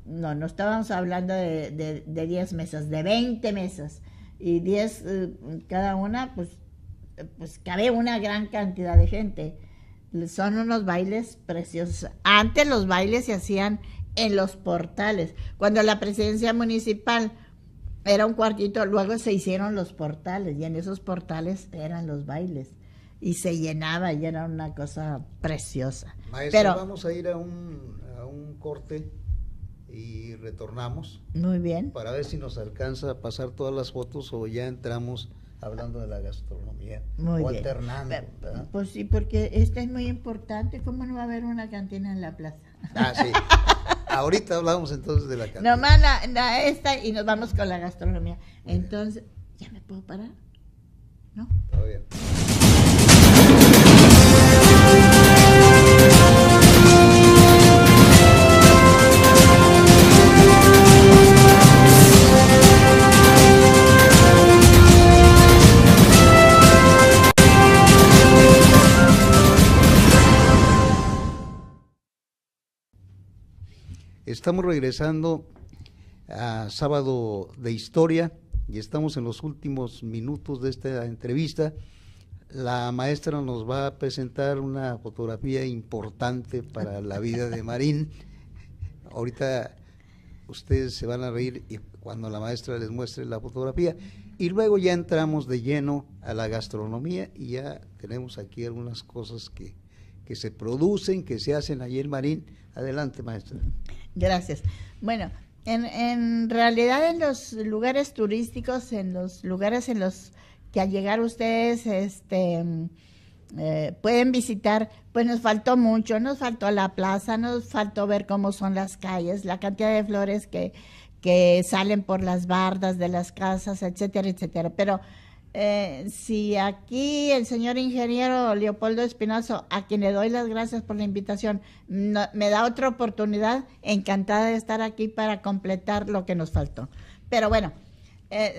no estábamos hablando de 10 mesas, de 20 mesas, y 10 cada una, pues cabe una gran cantidad de gente. Son unos bailes preciosos. Antes los bailes se hacían en los portales. Cuando la presidencia municipal era un cuartito, luego se hicieron los portales, y en esos portales eran los bailes. Y se llenaba, y era una cosa preciosa. Maestra, pero vamos a ir a un corte y retornamos. Muy bien. Para ver si nos alcanza a pasar todas las fotos o ya entramos hablando de la gastronomía. Muy o bien. Alternando. ¿Verdad? Pues sí, porque esta es muy importante. ¿Cómo no va a haber una cantina en la plaza? Ah, sí. Ahorita hablamos entonces de la cantina. Nomás esta, y nos vamos con la gastronomía. Muy entonces, bien. ¿Ya me puedo parar? ¿No? Está bien. Estamos regresando a Sábado de Historia y estamos en los últimos minutos de esta entrevista. La maestra nos va a presentar una fotografía importante para la vida de Marín. Ahorita ustedes se van a reír cuando la maestra les muestre la fotografía, y luego ya entramos de lleno a la gastronomía, y ya tenemos aquí algunas cosas que se producen, que se hacen allí en Marín. Adelante, maestra. Gracias. Bueno, en realidad en los lugares turísticos, en los lugares en los que al llegar ustedes pueden visitar, pues nos faltó mucho, nos faltó la plaza, nos faltó ver cómo son las calles, la cantidad de flores que salen por las bardas de las casas, etcétera, etcétera. Pero si aquí el señor ingeniero Leopoldo Espinazo, a quien le doy las gracias por la invitación, me da otra oportunidad, encantada de estar aquí para completar lo que nos faltó. Pero bueno,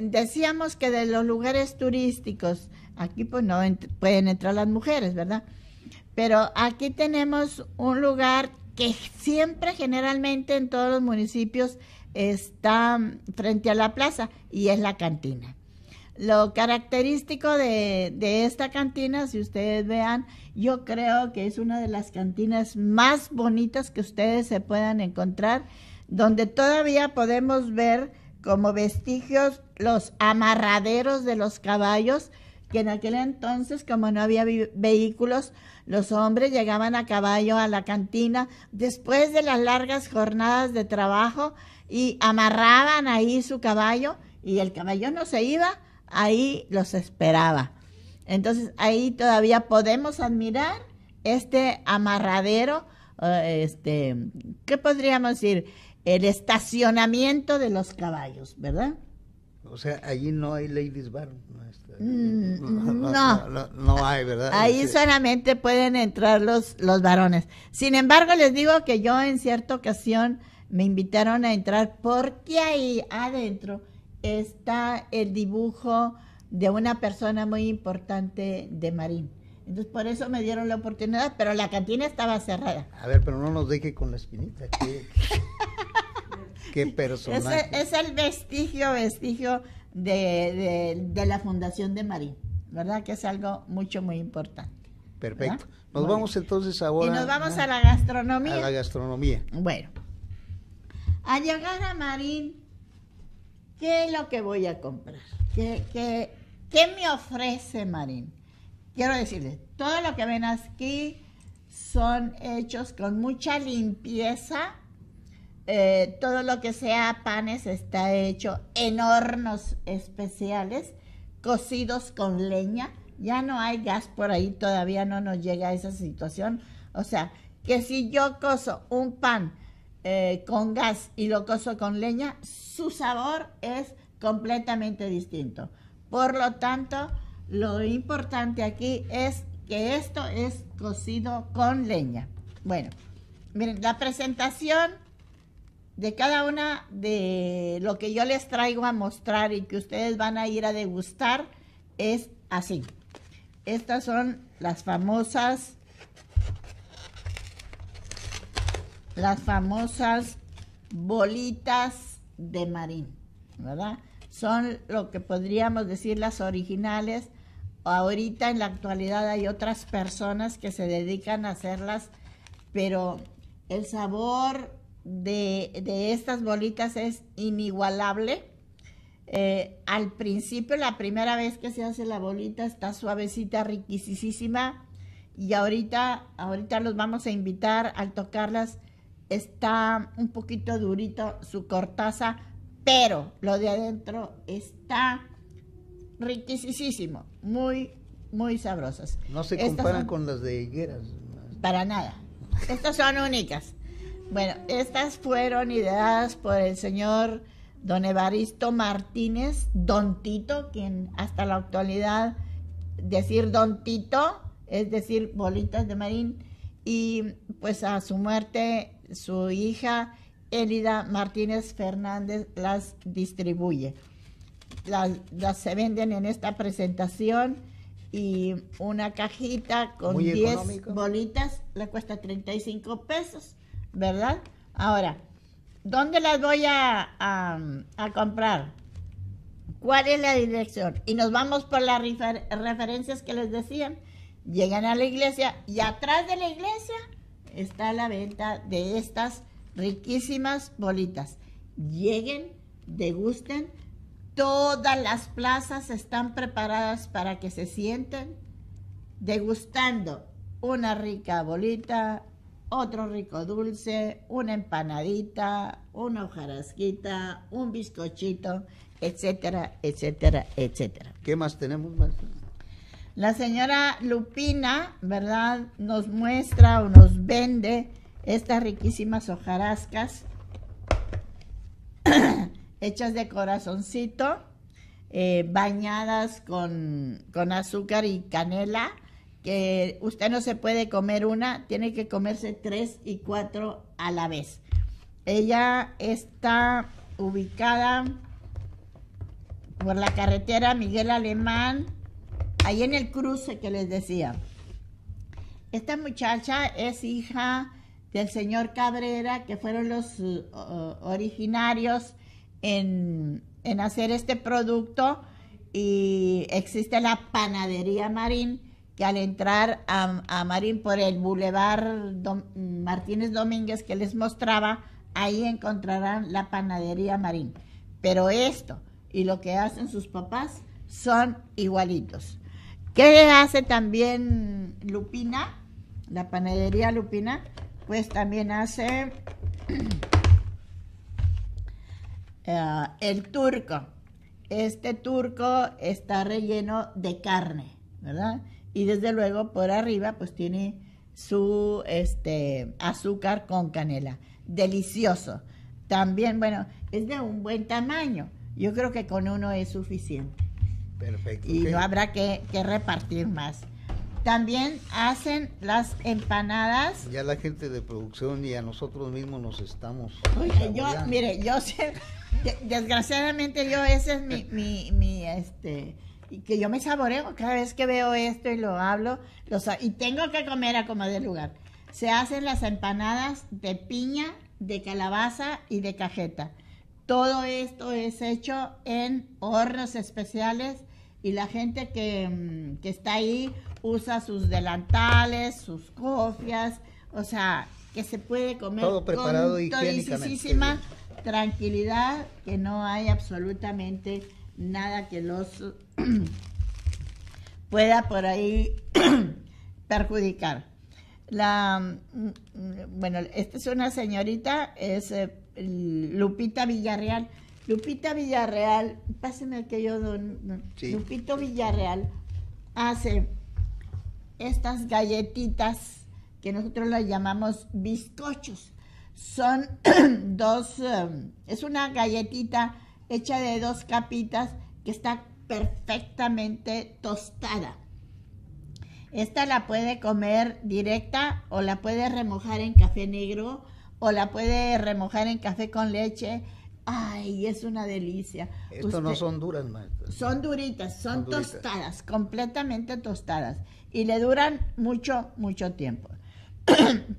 decíamos que de los lugares turísticos, aquí pues no pueden entrar las mujeres, ¿verdad? Pero aquí tenemos un lugar que siempre, generalmente en todos los municipios, está frente a la plaza, y es la cantina. Lo característico de esta cantina, si ustedes vean, yo creo que es una de las cantinas más bonitas que ustedes se puedan encontrar, donde todavía podemos ver como vestigios los amarraderos de los caballos, que en aquel entonces, como no había vehículos, los hombres llegaban a caballo a la cantina después de las largas jornadas de trabajo y amarraban ahí su caballo, y el caballo no se iba, ahí los esperaba. Entonces ahí todavía podemos admirar este amarradero, ¿qué podríamos decir? El estacionamiento de los caballos, ¿verdad? O sea, allí no hay ladies bar. No hay, ¿verdad? Ahí solamente pueden entrar los varones. Sin embargo, les digo que yo en cierta ocasión me invitaron a entrar, porque ahí adentro está el dibujo de una persona muy importante de Marín. Entonces por eso me dieron la oportunidad, pero la cantina estaba cerrada. A ver, pero no nos deje con la espinita. ¿Qué personaje? Es el vestigio de la fundación de Marín, ¿verdad? Que es algo muy importante. Perfecto. ¿verdad? Nos vamos entonces ahora. Y nos vamos a la gastronomía. A la gastronomía. Bueno, al llegar a Marín, ¿qué es lo que voy a comprar? ¿Qué me ofrece Marín? Quiero decirles, todo lo que ven aquí son hechos con mucha limpieza. Todo lo que sea panes está hecho en hornos especiales, cocidos con leña. Ya no hay gas por ahí, todavía no nos llega a esa situación. O sea, que si yo cozo un pan con gas y lo cozo con leña, su sabor es completamente distinto. Por lo tanto, lo importante aquí es que esto es cocido con leña. Bueno, miren, la presentación de cada una de lo que yo les traigo a mostrar y que ustedes van a ir a degustar es así. Estas son las famosas bolitas de Marín, ¿verdad? Son lo que podríamos decir las originales. Ahorita en la actualidad hay otras personas que se dedican a hacerlas, pero el sabor de estas bolitas es inigualable. Al principio, la primera vez que se hace la bolita está suavecita, riquísima, y ahorita los vamos a invitar al tocarlas. Está un poquito durito su cortaza, pero lo de adentro está riquísimo, muy, muy sabrosas. No se comparan con las de higueras. Para nada. Estas son únicas. Bueno, estas fueron ideadas por el señor don Evaristo Martínez, Don Tito, quien hasta la actualidad decir Don Tito es decir bolitas de Marín, y pues a su muerte su hija Elida Martínez Fernández las distribuye. Las se venden en esta presentación, y una cajita con 10 bolitas le cuesta 35 pesos, ¿verdad? Ahora, ¿dónde las voy a comprar? ¿Cuál es la dirección? Y nos vamos por las referencias que les decían. Llegan a la iglesia y atrás de la iglesia está la venta de estas riquísimas bolitas. Lleguen, degusten. Todas las plazas están preparadas para que se sienten degustando una rica bolita, otro rico dulce, una empanadita, una hojarasquita, un bizcochito, etcétera, etcétera, etcétera. ¿Qué más tenemos, maestra? La señora Lupina, ¿verdad?, nos muestra o nos vende estas riquísimas hojarascas hechas de corazoncito, bañadas con azúcar y canela, que usted no se puede comer una, tiene que comerse 3 y 4 a la vez. Ella está ubicada por la carretera Miguel Alemán, ahí en el cruce que les decía. Esta muchacha es hija del señor Cabrera, que fueron los originarios en hacer este producto, y existe la panadería Marín, que al entrar a Marín por el Boulevard Martínez Domínguez que les mostraba, ahí encontrarán la panadería Marín. Pero esto y lo que hacen sus papás son igualitos. ¿Qué hace también Lupina? La panadería Lupina, pues también hace el turco. Este turco está relleno de carne, ¿verdad? Y desde luego por arriba pues tiene su azúcar con canela. Delicioso. También, bueno, es de un buen tamaño. Yo creo que con uno es suficiente. Perfecto. Y no habrá que repartir más. También hacen las empanadas. Ya la gente de producción y a nosotros mismos nos estamos... Oye, yo sé, desgraciadamente yo, ese es mi y que yo me saboreo cada vez que veo esto y lo hablo, y tengo que comer a como de lugar. Se hacen las empanadas de piña, de calabaza y de cajeta. Todo esto es hecho en hornos especiales y la gente que está ahí usa sus delantales, sus cofias, o sea, que se puede comer todo preparado con todisísima tranquilidad, que no hay absolutamente nada que los pueda por ahí perjudicar. Bueno, esta es una señorita, es Lupita Villarreal. Lupita Villarreal, páseme aquello, sí. Lupito Villarreal hace estas galletitas que nosotros las llamamos bizcochos. Son es una galletita hecha de 2 capitas que está perfectamente tostada. Esta la puede comer directa o la puede remojar en café negro o la puede remojar en café con leche. Ay, es una delicia. Estos no son duras, maestra. Son duritas, son tostadas, completamente tostadas. Y le duran mucho, mucho tiempo.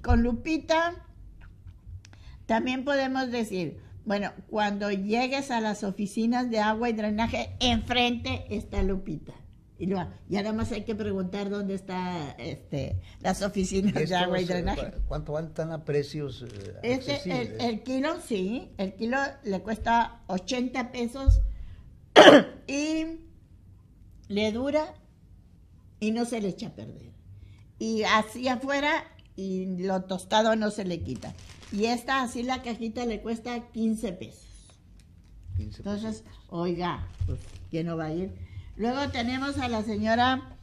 Con Lupita también podemos decir, bueno, cuando llegues a las oficinas de agua y drenaje, enfrente está Lupita. Y ya nada más hay que preguntar dónde están las oficinas de agua y drenaje. ¿Cuánto están a precios accesibles? El kilo, sí, el kilo le cuesta 80 pesos y le dura y no se le echa a perder. Y así afuera y lo tostado no se le quita. Y esta, así la cajita le cuesta 15 pesos. 15 pesos. Entonces, oiga, pues, ¿quién no va a ir? Luego tenemos a la señora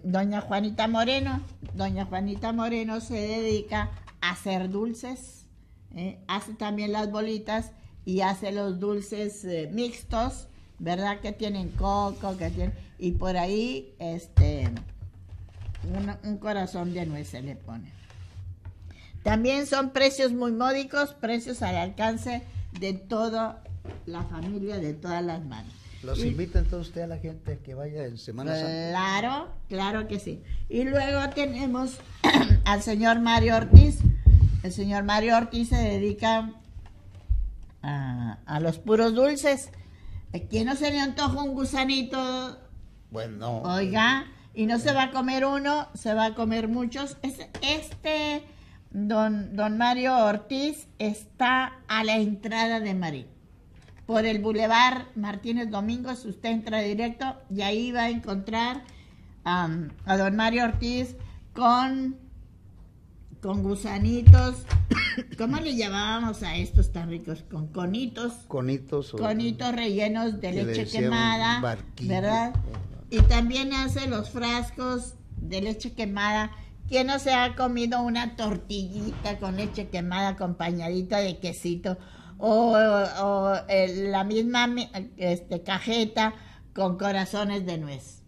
doña Juanita Moreno. Doña Juanita Moreno se dedica a hacer dulces, hace también las bolitas y hace los dulces mixtos, ¿verdad? Que tienen coco, y por ahí un corazón de nuez se le pone. También son precios muy módicos, precios al alcance de toda la familia, de todas las manos. ¿Los invita entonces usted a la gente que vaya en Semana Santa? Claro, claro que sí. Y luego tenemos al señor Mario Ortiz. El señor Mario Ortiz se dedica a los puros dulces. ¿A quién no se le antoja un gusanito? Bueno. Oiga, y no se va a comer uno, se va a comer muchos. Don Mario Ortiz está a la entrada de Marín. Por el Boulevard Martínez Domingos, usted entra directo y ahí va a encontrar a don Mario Ortiz con gusanitos. ¿Cómo le llamábamos a estos tan ricos? Con conitos. Conitos rellenos de leche quemada, ¿verdad? Y también hace los frascos de leche quemada. ¿Quién no se ha comido una tortillita con leche quemada acompañadita de quesito? O la misma cajeta con corazones de nuez.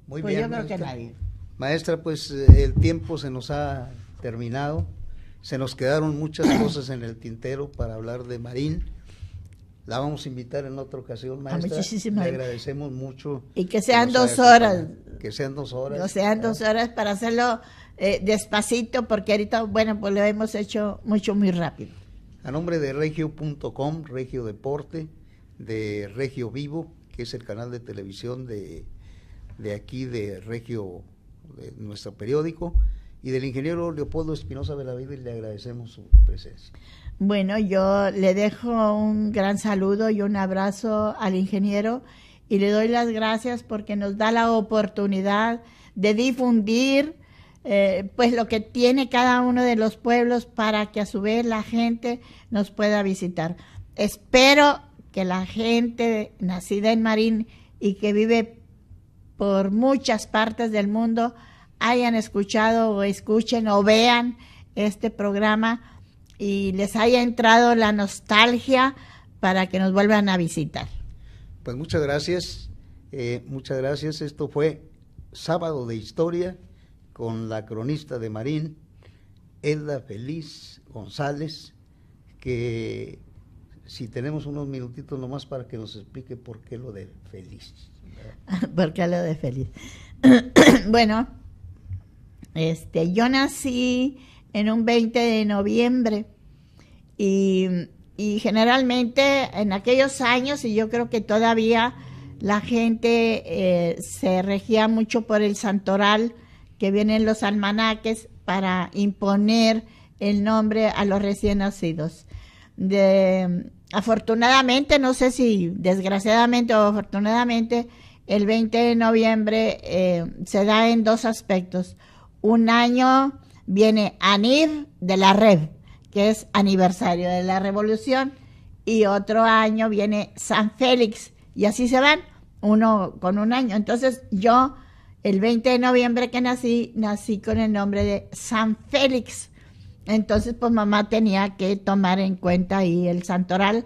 Muy pues bien, yo creo maestra. que nadie. Maestra, pues el tiempo se nos ha terminado. Se nos quedaron muchas cosas en el tintero para hablar de Marín. La vamos a invitar en otra ocasión, maestra. Muchísimas Le agradecemos mucho. Y que sean 2 horas. Que sean 2 horas. Que sean 2 horas para hacerlo despacito, porque ahorita, bueno, pues lo hemos hecho muy rápido. A nombre de regio.com, Regio Deporte, de Regio Vivo, que es el canal de televisión de aquí de Regio, de nuestro periódico, y del ingeniero Leopoldo Espinosa Belavide, le agradecemos su presencia. Bueno, yo le dejo un gran saludo y un abrazo al ingeniero y le doy las gracias porque nos da la oportunidad de difundir pues lo que tiene cada uno de los pueblos para que a su vez la gente nos pueda visitar. Espero que la gente nacida en Marín y que vive por muchas partes del mundo hayan escuchado o escuchen o vean este programa y les haya entrado la nostalgia para que nos vuelvan a visitar. Pues muchas gracias, Esto fue Sábado de Historia con la cronista de Marín, Elda Feliz González, que si tenemos unos minutitos nomás para que nos explique por qué lo de feliz. ¿Por qué lo de feliz? Bueno, yo nací en un 20 de noviembre y generalmente en aquellos años, y yo creo que todavía la gente se regía mucho por el santoral que viene en los almanaques para imponer el nombre a los recién nacidos. Afortunadamente, no sé si desgraciadamente o afortunadamente, el 20 de noviembre se da en dos aspectos. Un año viene Anniv de la Rev, que es aniversario de la Revolución, y otro año viene San Félix, y así se van, uno con un año. Entonces yo, el 20 de noviembre que nací con el nombre de San Félix. Entonces pues mamá tenía que tomar en cuenta ahí el santoral,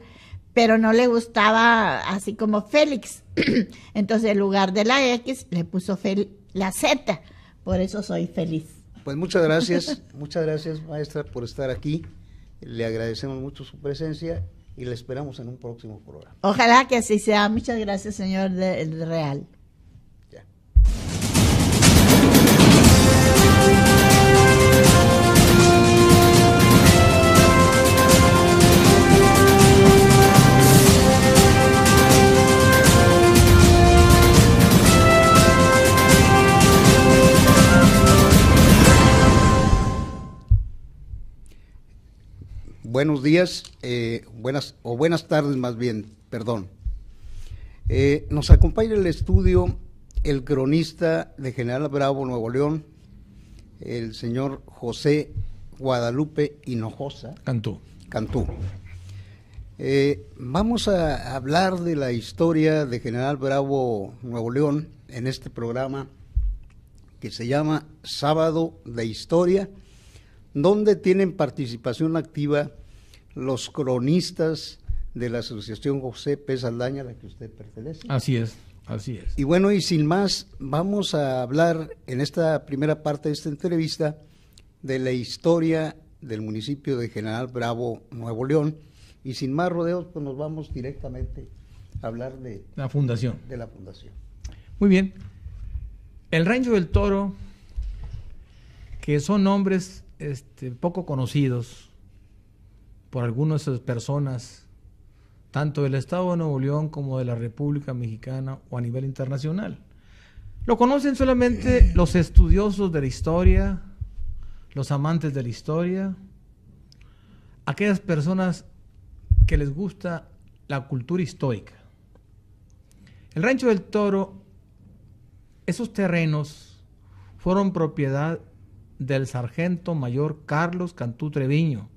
pero no le gustaba así como Félix. Entonces en lugar de la X le puso la Z, por eso soy feliz. Pues muchas gracias maestra por estar aquí, le agradecemos mucho su presencia y la esperamos en un próximo programa. Ojalá que así sea. Muchas gracias, señor del Real. Ya. Buenos días, buenas tardes más bien, perdón. Nos acompaña en el estudio el cronista de General Bravo, Nuevo León, el señor José Guadalupe Hinojosa Cantú. Vamos a hablar de la historia de General Bravo, Nuevo León, en este programa que se llama Sábado de Historia, donde tienen participación activa los cronistas de la Asociación José P. Saldaña, a la que usted pertenece. Así es. Y bueno, y sin más, vamos a hablar en esta primera parte de esta entrevista de la historia del municipio de General Bravo, Nuevo León, y sin más rodeos, pues nos vamos directamente a hablar de la fundación. Muy bien. El Rancho del Toro, que son nombres poco conocidos por algunas personas, tanto del Estado de Nuevo León como de la República Mexicana o a nivel internacional. Lo conocen solamente los estudiosos de la historia, los amantes de la historia, aquellas personas que les gusta la cultura histórica. El Rancho del Toro, esos terrenos fueron propiedad del sargento mayor Carlos Cantú Treviño,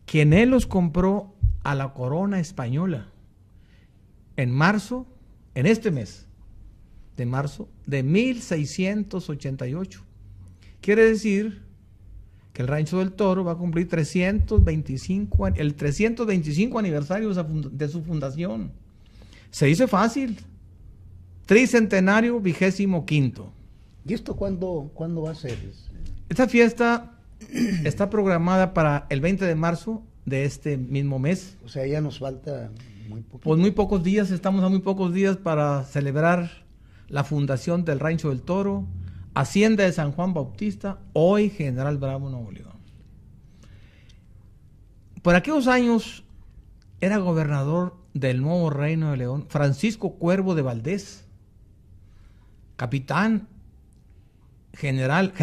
quien él los compró a la corona española en marzo, en este mes de marzo de 1688. Quiere decir que el Rancho del Toro va a cumplir el 325 aniversario de su fundación. Se dice fácil, tricentenario 25º. ¿Y esto cuándo va a ser? Esta fiesta está programada para el 20 de marzo de este mismo mes. O sea, ya nos falta muy poco. Pues muy pocos días, estamos a muy pocos días para celebrar la fundación del Rancho del Toro, Hacienda de San Juan Bautista, hoy General Bravo, Nuevo León. Por aquellos años era gobernador del nuevo Reino de León Francisco Cuervo de Valdés, capitán, general,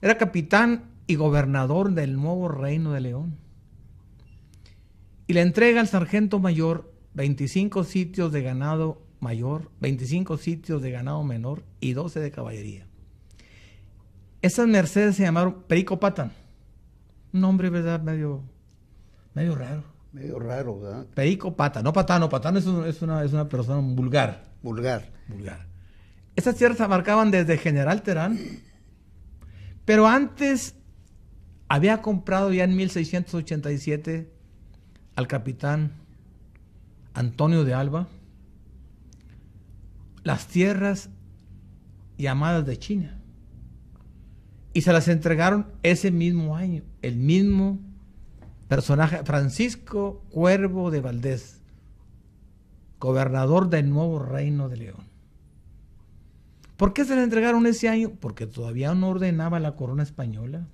era capitán y gobernador del nuevo Reino de León. Y le entrega al sargento mayor 25 sitios de ganado mayor, 25 sitios de ganado menor y 12 de caballería. Esas mercedes se llamaron Perico Pata. Un nombre, ¿verdad? Medio raro. Medio raro, ¿verdad? Perico Pata, no Patano. Patano es una persona vulgar. Vulgar. Estas tierras abarcaban desde General Terán, pero antes había comprado ya en 1687 al capitán Antonio de Alba las tierras llamadas de China y se las entregaron ese mismo año, el mismo personaje, Francisco Cuervo de Valdés, gobernador del nuevo Reino de León. ¿Por qué se le entregaron ese año? Porque todavía no ordenaba la corona española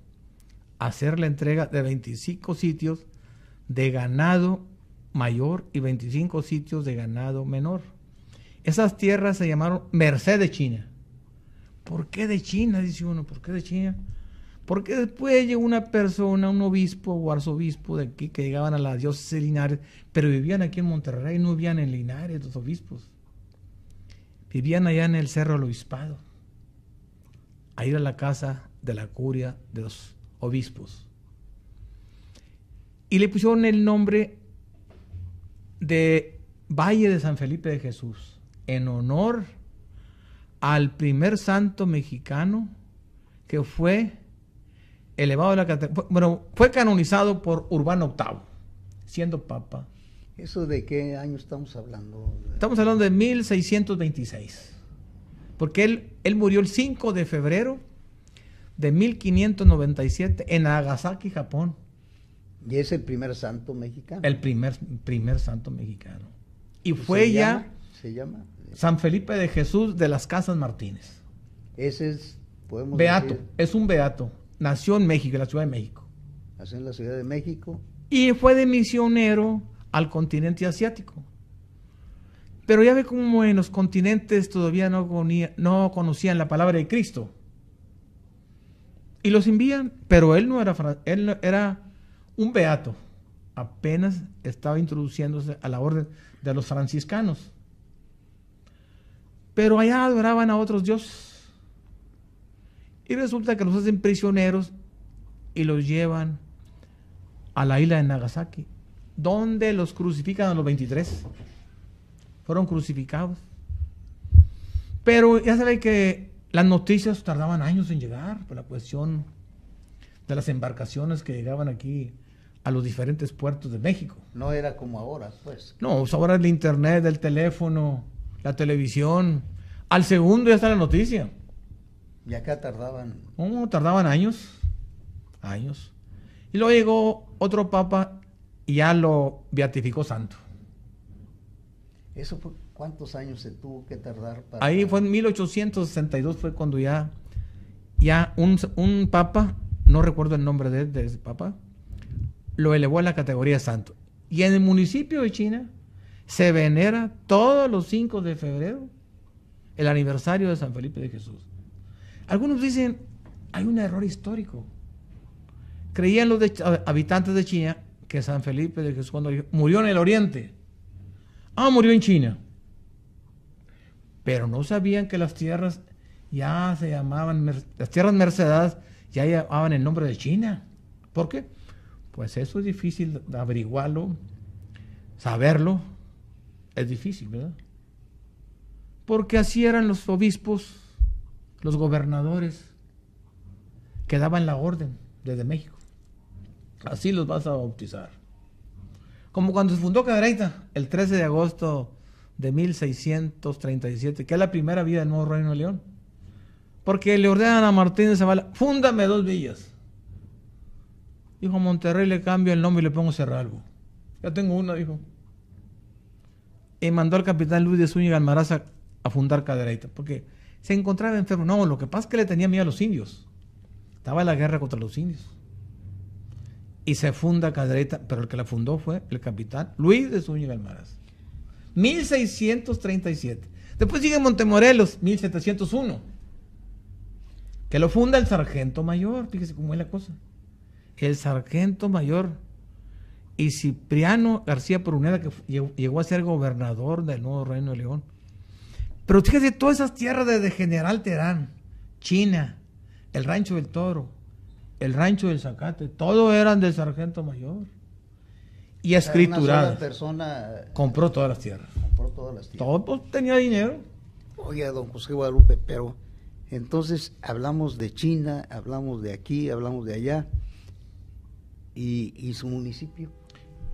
hacer la entrega de 25 sitios de ganado mayor y 25 sitios de ganado menor. Esas tierras se llamaron Merced de China. ¿Por qué de China? Dice uno, ¿por qué de China? Porque después llegó una persona, un obispo o arzobispo de aquí, que llegaban a la diócesis de Linares, pero vivían aquí en Monterrey, no vivían en Linares los obispos. Vivían allá en el Cerro del Obispado. Ahí era la casa de la curia de los obispos. Y le pusieron el nombre de Valle de San Felipe de Jesús, en honor al primer santo mexicano que fue elevado a la categoría, bueno, fue canonizado por Urbano VIII, siendo papa. ¿Eso de qué año estamos hablando? Estamos hablando de 1626, porque él murió el 5 de febrero de 1597 en Nagasaki, Japón. ¿Y es el primer santo mexicano? El primer santo mexicano. Y fue ya ¿Se llama? San Felipe de Jesús de las Casas Martínez. Ese es, podemos beato, decir, es un beato. Nació en México, en la Ciudad de México. nació en la Ciudad de México. Y fue de misionero al continente asiático. Pero ya ve como en los continentes todavía no conocían la palabra de Cristo. Y los envían, pero él no era un beato. Apenas estaba introduciéndose a la orden de los franciscanos. Pero allá adoraban a otros dioses. Y resulta que los hacen prisioneros y los llevan a la isla de Nagasaki, donde los crucifican a los 23. Fueron crucificados. Pero ya saben que las noticias tardaban años en llegar por la cuestión de las embarcaciones que llegaban aquí a los diferentes puertos de México. No era como ahora, pues. No, pues ahora el internet, el teléfono, la televisión, al segundo ya está la noticia. Y acá tardaban. Tardaban años. Y luego llegó otro papa y ya lo beatificó santo. ¿Eso fue cuántos años se tuvo que tardar para...? Ahí fue en 1862, fue cuando ya un papa, no recuerdo el nombre de ese papa, lo elevó a la categoría de santo. Y en el municipio de China se venera todos los 5 de febrero el aniversario de San Felipe de Jesús. Algunos dicen, hay un error histórico. Creían los habitantes de China que San Felipe de Jesús cuando murió en el oriente. Murió en China. Pero no sabían que las tierras ya se llamaban, las tierras mercedadas ya llamaban el nombre de China. ¿Por qué? Pues eso es difícil de averiguarlo, saberlo, es difícil, ¿verdad? Porque así eran los obispos, los gobernadores, que daban la orden desde México. Así los vas a bautizar. Como cuando se fundó Cadereyta, el 13 de agosto de 1637, que es la primera villa del Nuevo Reino de León. Porque le ordenan a Martín de Zavala, fúndame 2 villas. Dijo, Monterrey le cambio el nombre y le pongo Cerralbo. Ya tengo una, dijo. Y mandó al capitán Luis de Zúñiga Almaraz a fundar Cadereyta, porque se encontraba enfermo. No, lo que pasa es que le tenía miedo a los indios. Estaba en la guerra contra los indios. Y se funda Cadereyta, pero el que la fundó fue el capitán Luis de Zúñiga Almaraz. 1637. Después sigue Montemorelos, 1701. Que lo funda el sargento mayor, fíjese cómo es la cosa. El sargento mayor y Cipriano García Pruneda, que llegó a ser gobernador del Nuevo Reino de León. Pero fíjese, todas esas tierras desde General Terán, China, el Rancho del Toro, el Rancho del Zacate, todo eran del sargento mayor. Y escrituradas. Una persona compró todas las tierras. Compró todas las tierras. Todo pues, tenía dinero. Oiga, don José Guadalupe, pero entonces hablamos de China, hablamos de aquí, hablamos de allá. ¿Y su municipio?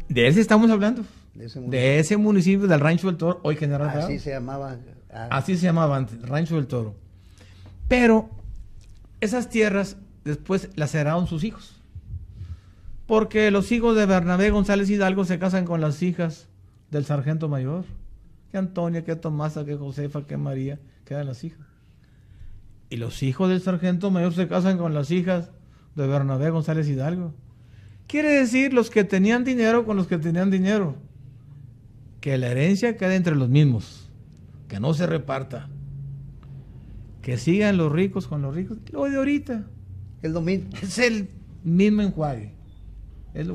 De ese estamos hablando. De ese municipio del Rancho del Toro, hoy General Bravo. Así se llamaba. Así se llamaba antes, Rancho del Toro. Pero esas tierras después las heredaron sus hijos. Porque los hijos de Bernabé González Hidalgo se casan con las hijas del sargento mayor. Que Antonia, que Tomasa, que Josefa, que María, que eran las hijas. Y los hijos del sargento mayor se casan con las hijas de Bernabé González Hidalgo. Quiere decir los que tenían dinero con los que tenían dinero. Que la herencia queda entre los mismos. que no se reparta, que sigan los ricos con los ricos, lo de ahorita. Es lo mismo. Es el mismo enjuague. Es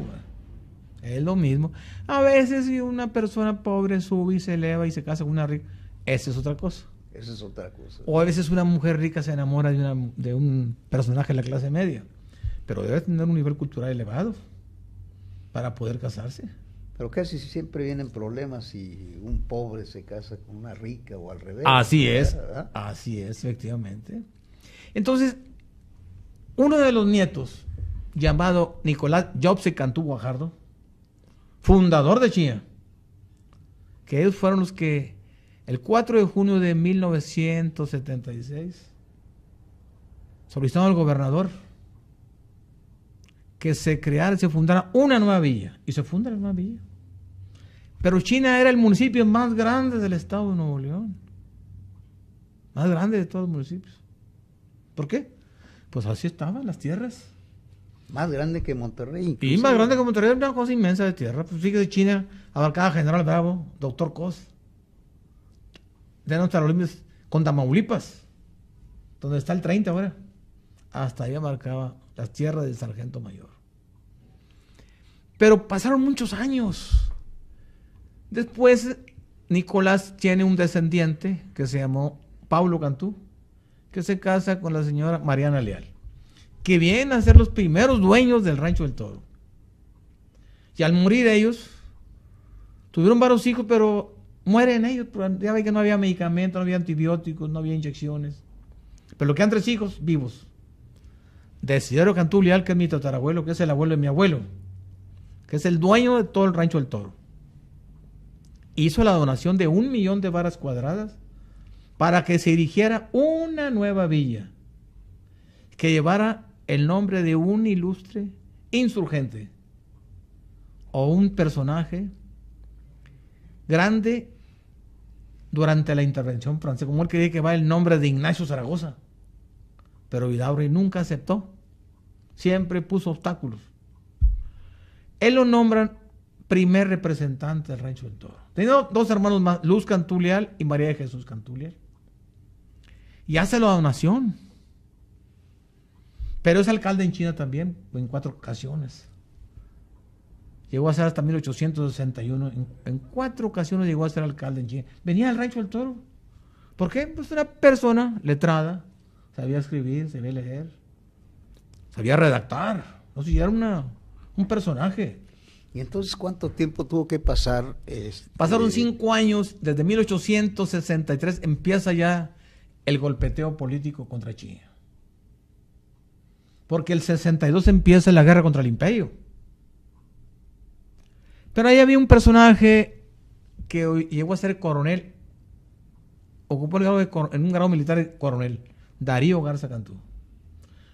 lo mismo. A veces si una persona pobre sube y se eleva y se casa con una rica, esa es otra cosa. Esa es otra cosa. O a veces una mujer rica se enamora de un personaje de la clase media, pero debe tener un nivel cultural elevado para poder casarse. Pero casi siempre vienen problemas si un pobre se casa con una rica o al revés. Así es, ¿verdad? así es, efectivamente. Entonces, uno de los nietos, llamado Nicolás Jobse Cantú Guajardo, fundador de Chía, que ellos fueron los que el 4 de junio de 1976 solicitaron al gobernador que se fundara una nueva villa, y se funda la nueva villa. Pero China era el municipio más grande del estado de Nuevo León, más grande de todos los municipios. ¿Por qué? Pues así estaban las tierras. Más grande que Monterrey. Inclusive. Y más grande que Monterrey, una cosa inmensa de tierra. Pues fíjate, China abarcaba General Bravo, Doctor Cos, de nuestras límites con Tamaulipas, donde está el 30 ahora. Hasta ahí abarcaba las tierras del Sargento Mayor. Pero pasaron muchos años. Después, Nicolás tiene un descendiente que se llamó Paulo Cantú, que se casa con la señora Mariana Leal, que vienen a ser los primeros dueños del Rancho del Toro. Y al morir ellos, tuvieron varios hijos, pero mueren ellos. Ya ve que no había medicamentos, no había antibióticos, no había inyecciones. Pero lo quedan 3 hijos vivos. Desidero Cantú Leal, que es mi tatarabuelo, que es el abuelo de mi abuelo, que es el dueño de todo el Rancho del Toro. Hizo la donación de 1 millón de varas cuadradas para que se erigiera una nueva villa que llevara el nombre de un ilustre insurgente o un personaje grande durante la intervención francesa, como él quería que va el nombre de Ignacio Zaragoza, pero Vidaurri nunca aceptó, siempre puso obstáculos. Él lo nombran primer representante del Rancho del Toro. Tenía 2 hermanos más, Luz Cantú Leal y María de Jesús Cantú Leal. Y hace la donación. Pero es alcalde en China también, en 4 ocasiones. Llegó a ser hasta 1861. En 4 ocasiones llegó a ser alcalde en China. Venía al Rancho del Toro. ¿Por qué? Pues era persona letrada. Sabía escribir, sabía leer. Sabía redactar. No sé, era un personaje. ¿Y entonces cuánto tiempo tuvo que pasar? Pasaron 5 años. Desde 1863 empieza ya el golpeteo político contra China. Porque el 62 empieza la guerra contra el imperio. Pero ahí había un personaje que llegó a ser coronel, ocupó el grado en un grado militar de coronel, Darío Garza Cantú.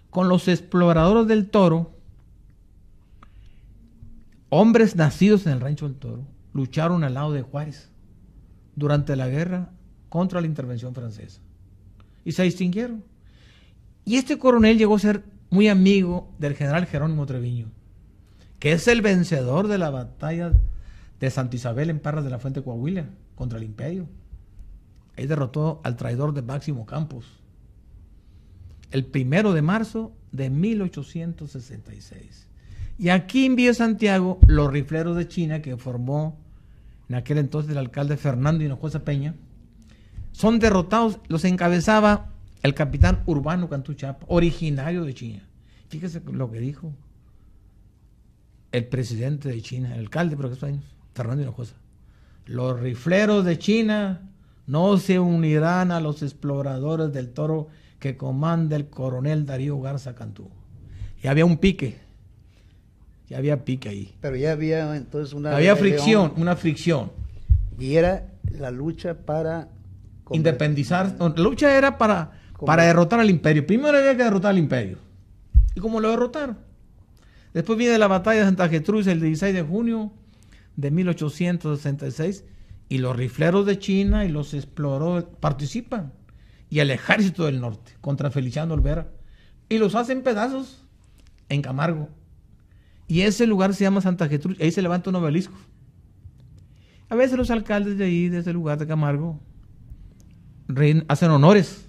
Con los exploradores del Toro, hombres nacidos en el Rancho del Toro, lucharon al lado de Juárez durante la guerra contra la intervención francesa. Y se distinguieron. Y este coronel llegó a ser muy amigo del general Jerónimo Treviño, que es el vencedor de la batalla de Santa Isabel en Parras de la Fuente, Coahuila, contra el imperio. Ahí derrotó al traidor de Máximo Campos. El 1 de marzo de 1866. Y aquí en Villa Santiago, los rifleros de China, que formó en aquel entonces el alcalde Fernando Hinojosa Peña, son derrotados, los encabezaba el capitán Urbano Cantú Chapa, originario de China. Fíjese lo que dijo el presidente de China, el alcalde por aquellos años, Fernando Hinojosa. Los rifleros de China no se unirán a los exploradores del Toro que comanda el coronel Darío Garza Cantú. Y había un pique. Ya había pique ahí. Pero ya había entonces una fricción. Y era la lucha para independizar. La lucha era para derrotar al imperio. Primero había que derrotar al imperio. ¿Y cómo lo derrotaron? Después viene la batalla de Santa Gertrudis el 16 de junio de 1866 y los rifleros de China y los exploradores participan. Y el ejército del norte contra Feliciano Olvera. Y los hacen pedazos en Camargo. Y ese lugar se llama Santa Gertrudis. Ahí se levanta un obelisco. A veces los alcaldes de ahí, de ese lugar de Camargo, hacen honores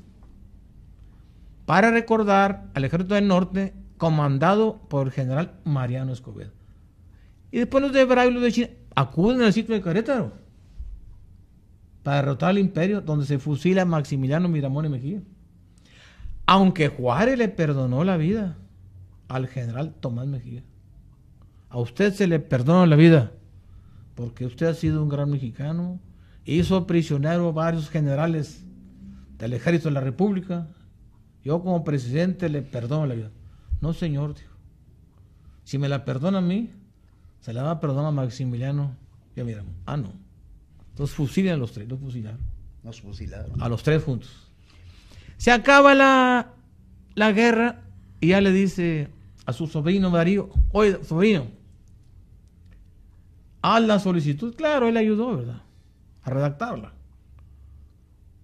para recordar al ejército del norte comandado por el general Mariano Escobedo. Y después los de Bravo y los de China acuden al sitio de Querétaro para derrotar al imperio, donde se fusila a Maximiliano Miramón y Mejía. Aunque Juárez le perdonó la vida al general Tomás Mejía. A usted se le perdona la vida porque usted ha sido un gran mexicano, hizo prisionero a varios generales del ejército de la República. Yo como presidente le perdono la vida. No, señor, dijo. Si me la perdona a mí, se la va a perdonar a Maximiliano y a Miramón. Ah, no. Entonces fusilan a los tres, los fusilaron. Nos fusilaron. A los tres juntos. Se acaba la guerra y ya le dice a su sobrino Darío: oye, sobrino, haz la solicitud. Claro, él ayudó, ¿verdad?, a redactarla.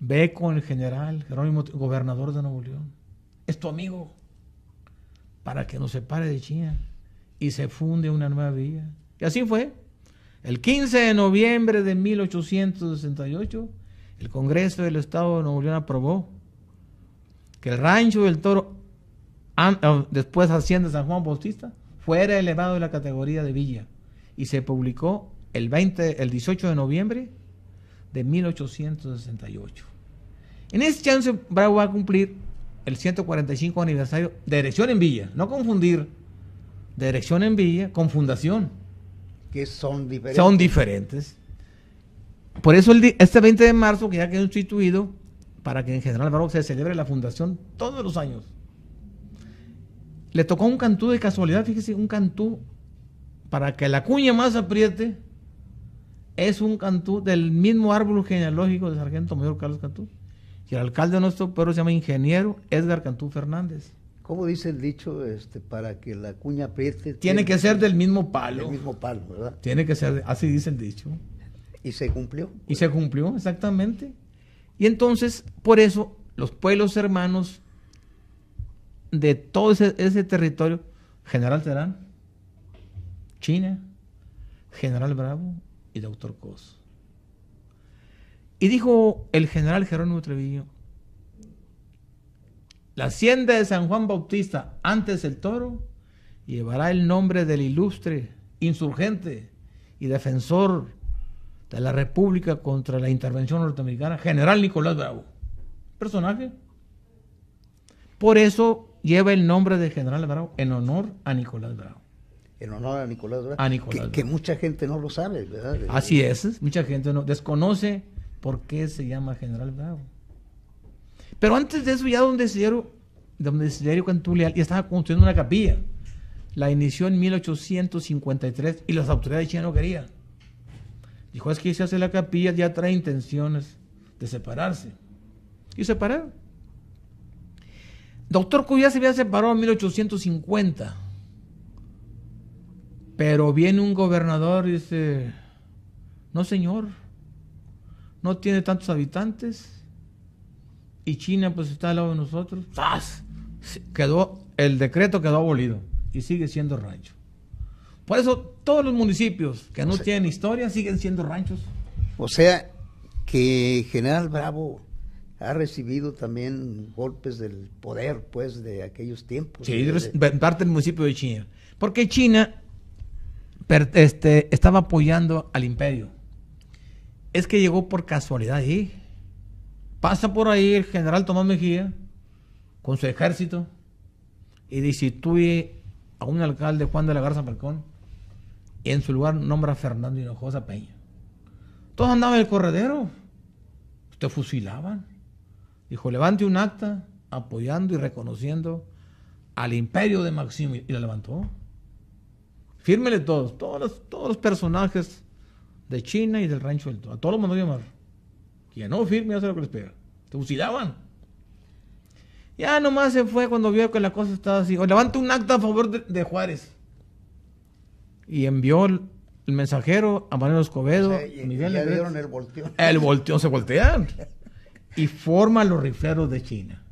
Ve con el general Jerónimo, gobernador de Nuevo León. Es tu amigo, para que nos separe de China y se funde una nueva vía. Y así fue. El 15 de noviembre de 1868, el Congreso del Estado de Nuevo León aprobó que el Rancho del Toro, después Hacienda San Juan Bautista, fuera elevado de la categoría de villa, y se publicó el 18 de noviembre de 1868. En ese chance, Bravo va a cumplir el 145 aniversario de erección en villa. No confundir de erección en villa con fundación, que son diferentes. Son diferentes. Por eso este 20 de marzo, que ya quedó instituido, para que en General Bravo se celebre la fundación todos los años. Le tocó un cantú de casualidad, fíjese, un cantú para que la cuña más apriete. Es un cantú del mismo árbol genealógico del sargento mayor Carlos Cantú. Y el alcalde de nuestro pueblo se llama ingeniero Edgar Cantú Fernández. ¿Cómo dice el dicho? Para que la cuña apriete. Tiene que ser del mismo palo. Del mismo palo, ¿verdad? Tiene que ser, así dice el dicho. ¿Y se cumplió? Y se cumplió, exactamente. Y entonces, por eso, los pueblos hermanos de todo ese territorio, General Terán, China, General Bravo y Doctor Cos. Y dijo el general Jerónimo Treviño: la hacienda de San Juan Bautista, antes el Toro, llevará el nombre del ilustre insurgente y defensor de la República contra la intervención norteamericana, General Nicolás Bravo. Personaje. Por eso lleva el nombre de General Bravo en honor a Nicolás Bravo. En honor a Nicolás Bravo. A Nicolás Bravo. Que mucha gente no lo sabe, ¿verdad? Así es, mucha gente no desconoce por qué se llama General Bravo. Pero antes de eso, ya don Desiderio Cantú Leal ya estaba construyendo una capilla. La inició en 1853 y las autoridades chinas no querían. Dijo: es que si se hace la capilla ya trae intenciones de separarse. Y separaron. Doctor Cos ya se había separado en 1850. Pero viene un gobernador y dice: no, señor, no tiene tantos habitantes y China pues está al lado de nosotros. ¡Zas! El decreto quedó abolido y sigue siendo rancho. Por eso todos los municipios que no tienen historia siguen siendo ranchos. O sea que General Bravo ha recibido también golpes del poder, pues, de aquellos tiempos. Sí, parte del municipio de China. Porque China estaba apoyando al imperio. Es que llegó por casualidad ahí. Pasa por ahí el general Tomás Mejía con su ejército y destituye a un alcalde, Juan de la Garza Falcón, y en su lugar nombra a Fernando Hinojosa Peña. Todos andaban en el corredero. Te fusilaban. Dijo: levante un acta apoyando y reconociendo al imperio de Maximiliano. Y la levantó. Fírmele todos los personajes de China y del Rancho del Toro. A todos los mandó llamar. Quien no firme, ya sabe lo que les pega. Te fusilaban. Ya nomás se fue cuando vio que la cosa estaba así. O levante un acta a favor de Juárez. Y envió el mensajero a Mariano Escobedo. O sea, Miguel ya Negrete. dieron el volteón. El volteón, se voltean. Y forman los rifleros de China.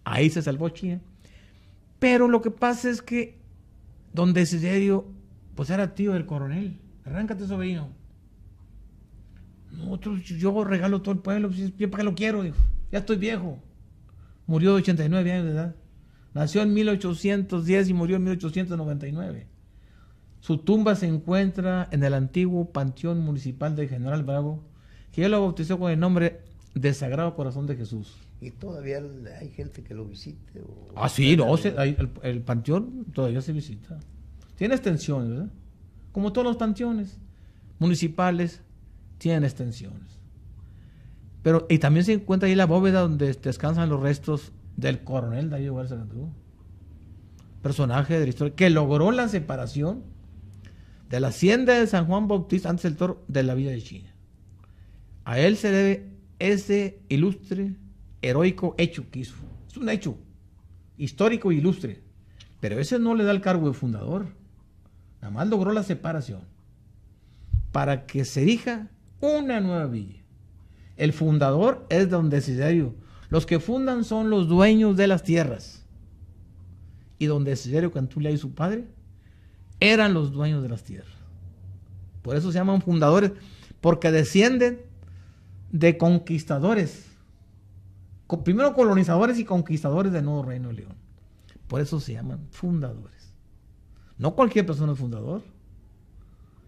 Ahí se salvó China. Pero lo que pasa es que don Desiderio, pues era tío del coronel. Arráncate, sobrino. No, yo regalo todo el pueblo, ¿yo para qué lo quiero? Dijo, ya estoy viejo. Murió de 89 años de edad. Nació en 1810 y murió en 1899. Su tumba se encuentra en el antiguo Panteón Municipal de General Bravo, que él lo bautizó con el nombre de Sagrado Corazón de Jesús. ¿Y todavía hay gente que lo visite? Sí, no, el panteón todavía se visita. Tiene extensiones, ¿verdad? Como todos los panteones municipales tienen extensiones. Y también se encuentra ahí la bóveda donde descansan los restos del coronel Darío Garza Cantú, personaje de la historia que logró la separación de la hacienda de San Juan Bautista, antes del Toro, de la villa de China. A él se debe ese ilustre, heroico hecho que hizo. Es un hecho histórico e ilustre, pero ese no le da el cargo de fundador. Nada más logró la separación para que se erija una nueva villa. El fundador es don Desiderio. Los que fundan son los dueños de las tierras. Y don Desiderio Cantú y su padre eran los dueños de las tierras. Por eso se llaman fundadores, porque descienden de conquistadores. Primero colonizadores y conquistadores del nuevo Reino de León. Por eso se llaman fundadores. No cualquier persona es fundador.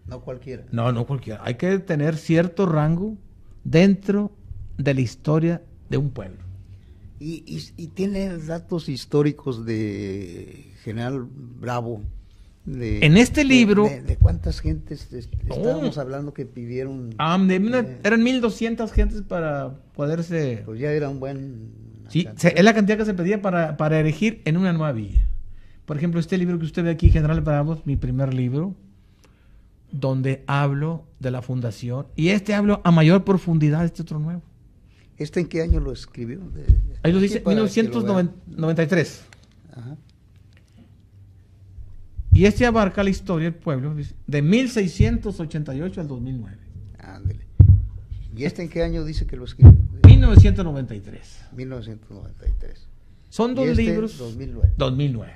No cualquiera. No cualquiera. Hay que tener cierto rango dentro de la historia de un pueblo. Y tiene datos históricos de General Bravo. En este libro... ¿De cuántas gentes estábamos hablando que vivieron? Eran 1,200 gentes para poderse... Pues ya era un buen... Sí, es la cantidad que se pedía para erigir en una nueva villa. Por ejemplo, este libro que usted ve aquí, General Bravo, mi primer libro, donde hablo de la fundación, y hablo a mayor profundidad de este otro nuevo. ¿Este en qué año lo escribió? Ahí lo dice, 1993. Ajá. Y abarca la historia del pueblo de 1688 al 2009. Ándele. ¿Y en qué año dice que lo escribió? 1993. 1993. Son dos libros. 2009. 2009.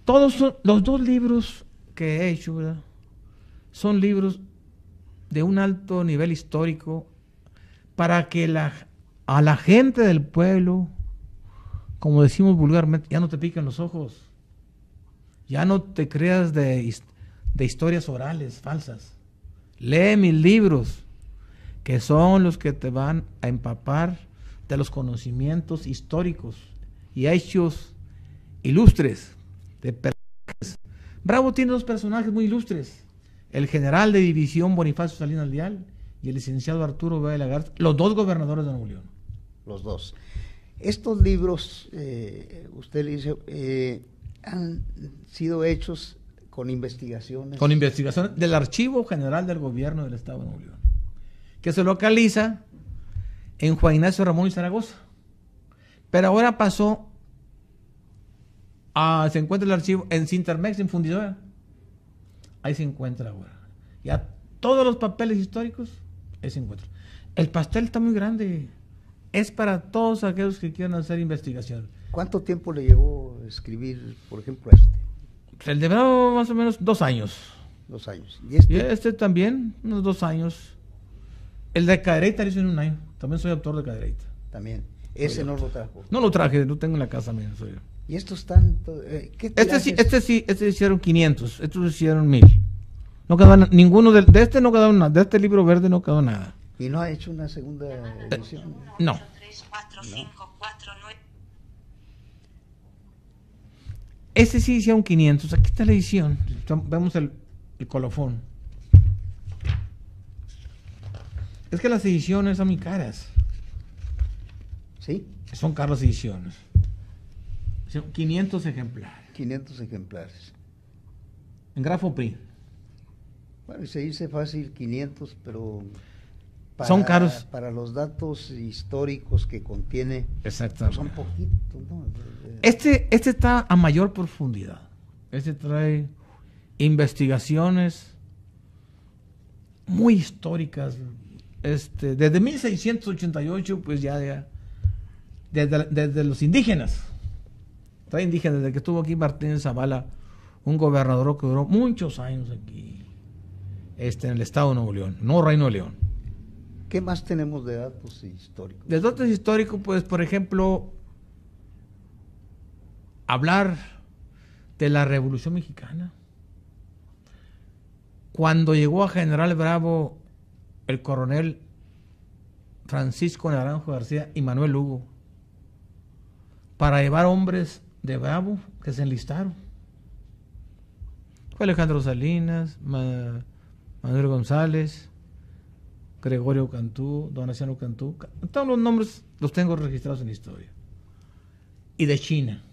Todos los dos libros que he hecho, ¿verdad? Son libros de un alto nivel histórico para que a la gente del pueblo, como decimos vulgarmente, ya no te piquen los ojos. Ya no te creas de historias orales falsas. Lee mis libros, que son los que te van a empapar de los conocimientos históricos y hechos ilustres de personajes. Bravo tiene dos personajes muy ilustres: el general de división Bonifacio Salinas Leal y el licenciado Arturo Vega de la Garza, los dos gobernadores de Nuevo León. Los dos. Estos libros, usted le dice, han sido hechos con investigaciones. Con investigaciones del Archivo General del Gobierno del Estado de Nuevo León, que se localiza en Juan Ignacio Ramón y Zaragoza. Pero ahora se encuentra el archivo en Cintermex, en Fundidora. Ahí se encuentra ahora. Ya todos los papeles históricos, ahí se encuentran. El pastel está muy grande. Es para todos aquellos que quieran hacer investigación. ¿Cuánto tiempo le llevó escribir, por ejemplo, este? El de Bravo, más o menos 2 años. 2 años. Y este también, unos 2 años. El de Cadereyta lo hice en 1 año. También soy autor de Cadereyta. También. Ese no lo trajo. No lo traje, lo tengo en la casa mía, soy yo. ¿Y estos tanto? Este hicieron 500, estos hicieron 1000. No quedó ninguno de este no quedó nada, de este libro verde no quedó nada. ¿Y no ha hecho una segunda edición? No. 3, 4, 5, 4, 9. Este sí hicieron 500. Aquí está la edición. Vemos el colofón. Es que las ediciones son muy caras. ¿Sí? Son caras las ediciones. Son 500 ejemplares. 500 ejemplares. En grafo print. Bueno, y se dice fácil 500, pero son caros. Para los datos históricos que contiene, exactamente, son poquitos, ¿no? Este está a mayor profundidad. Este trae investigaciones muy históricas. Desde 1688, pues ya desde los indígenas. Trae indígenas, desde que estuvo aquí Martínez Zavala, un gobernador que duró muchos años aquí, en el estado de Nuevo León, no Reino de León. ¿Qué más tenemos de datos históricos? De datos históricos, pues, por ejemplo, hablar de la Revolución Mexicana. Cuando llegó a General Bravo el coronel Francisco Naranjo García y Manuel Lugo para llevar hombres de Bravo que se enlistaron. Fue Alejandro Salinas, Manuel González, Gregorio Cantú, Donaciano Cantú. Todos los nombres los tengo registrados en la historia. Y de China,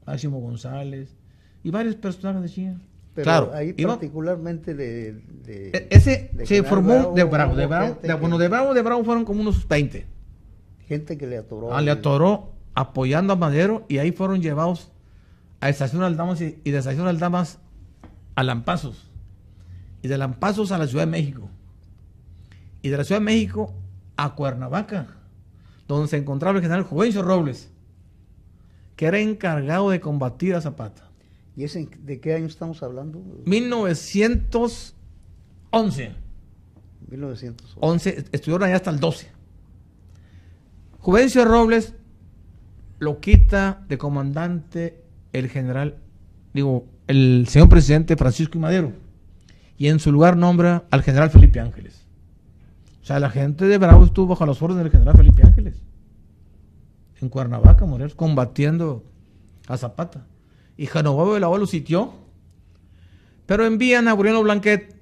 Máximo González y varios personajes de China. Pero claro, ahí particularmente ese de se formó de Bravo. De gente Bravo fueron como unos 20. Gente que le atoró. Le atoró apoyando a Madero, y ahí fueron llevados a Estación Aldamas y de Estación Aldamas a Lampazos, y de Lampazos a la Ciudad de México, y de la Ciudad de México a Cuernavaca, donde se encontraba el general Juvencio Robles, que era encargado de combatir a Zapata. ¿Y ese de qué año estamos hablando? 1911. 1911. Estuvieron allá hasta el 12. Juvencio Robles lo quita de comandante el señor presidente Francisco I. Madero, y en su lugar nombra al general Felipe Ángeles. O sea, la gente de Bravo estuvo bajo las órdenes del general Felipe Ángeles en Cuernavaca, Morelos, combatiendo a Zapata. Y Genovevo de la O lo sitió, pero envían a Aureliano Blanquet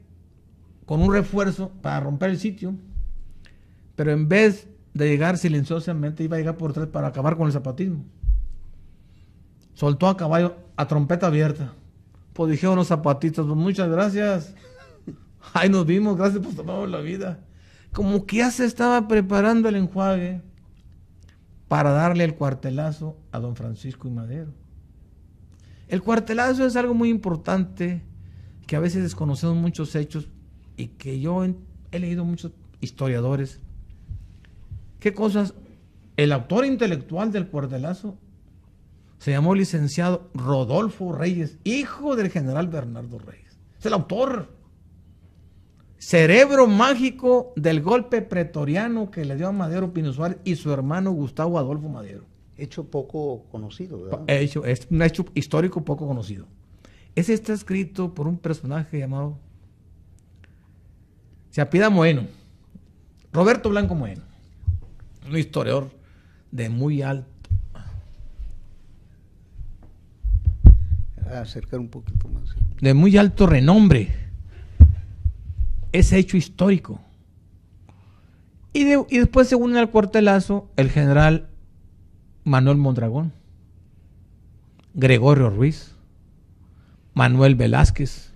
con un refuerzo para romper el sitio, pero en vez de llegar silenciosamente, iba a llegar por detrás para acabar con el zapatismo. Soltó a caballo a trompeta abierta. Pues dijeron los zapatistas: pues muchas gracias, ahí nos vimos, gracias por tomarnos la vida. Como que ya se estaba preparando el enjuague para darle el cuartelazo a don Francisco I. Madero. El cuartelazo es algo muy importante, que a veces desconocemos muchos hechos, y que yo he leído muchos historiadores. ¿Qué cosas? El autor intelectual del cuartelazo se llamó licenciado Rodolfo Reyes, hijo del general Bernardo Reyes. Es el autor. Cerebro mágico del golpe pretoriano que le dio a Madero Pino Suárez y su hermano Gustavo Adolfo Madero. Hecho poco conocido, ¿verdad? Es un hecho histórico poco conocido. Ese está escrito por un personaje llamado, se apellida Moeno, Roberto Blanco Moeno, un historiador de muy alto. Acercar un poquito más. De muy alto renombre. Ese hecho histórico. Y después se une al cuartelazo el general Manuel Mondragón, Gregorio Ruiz, Manuel Velázquez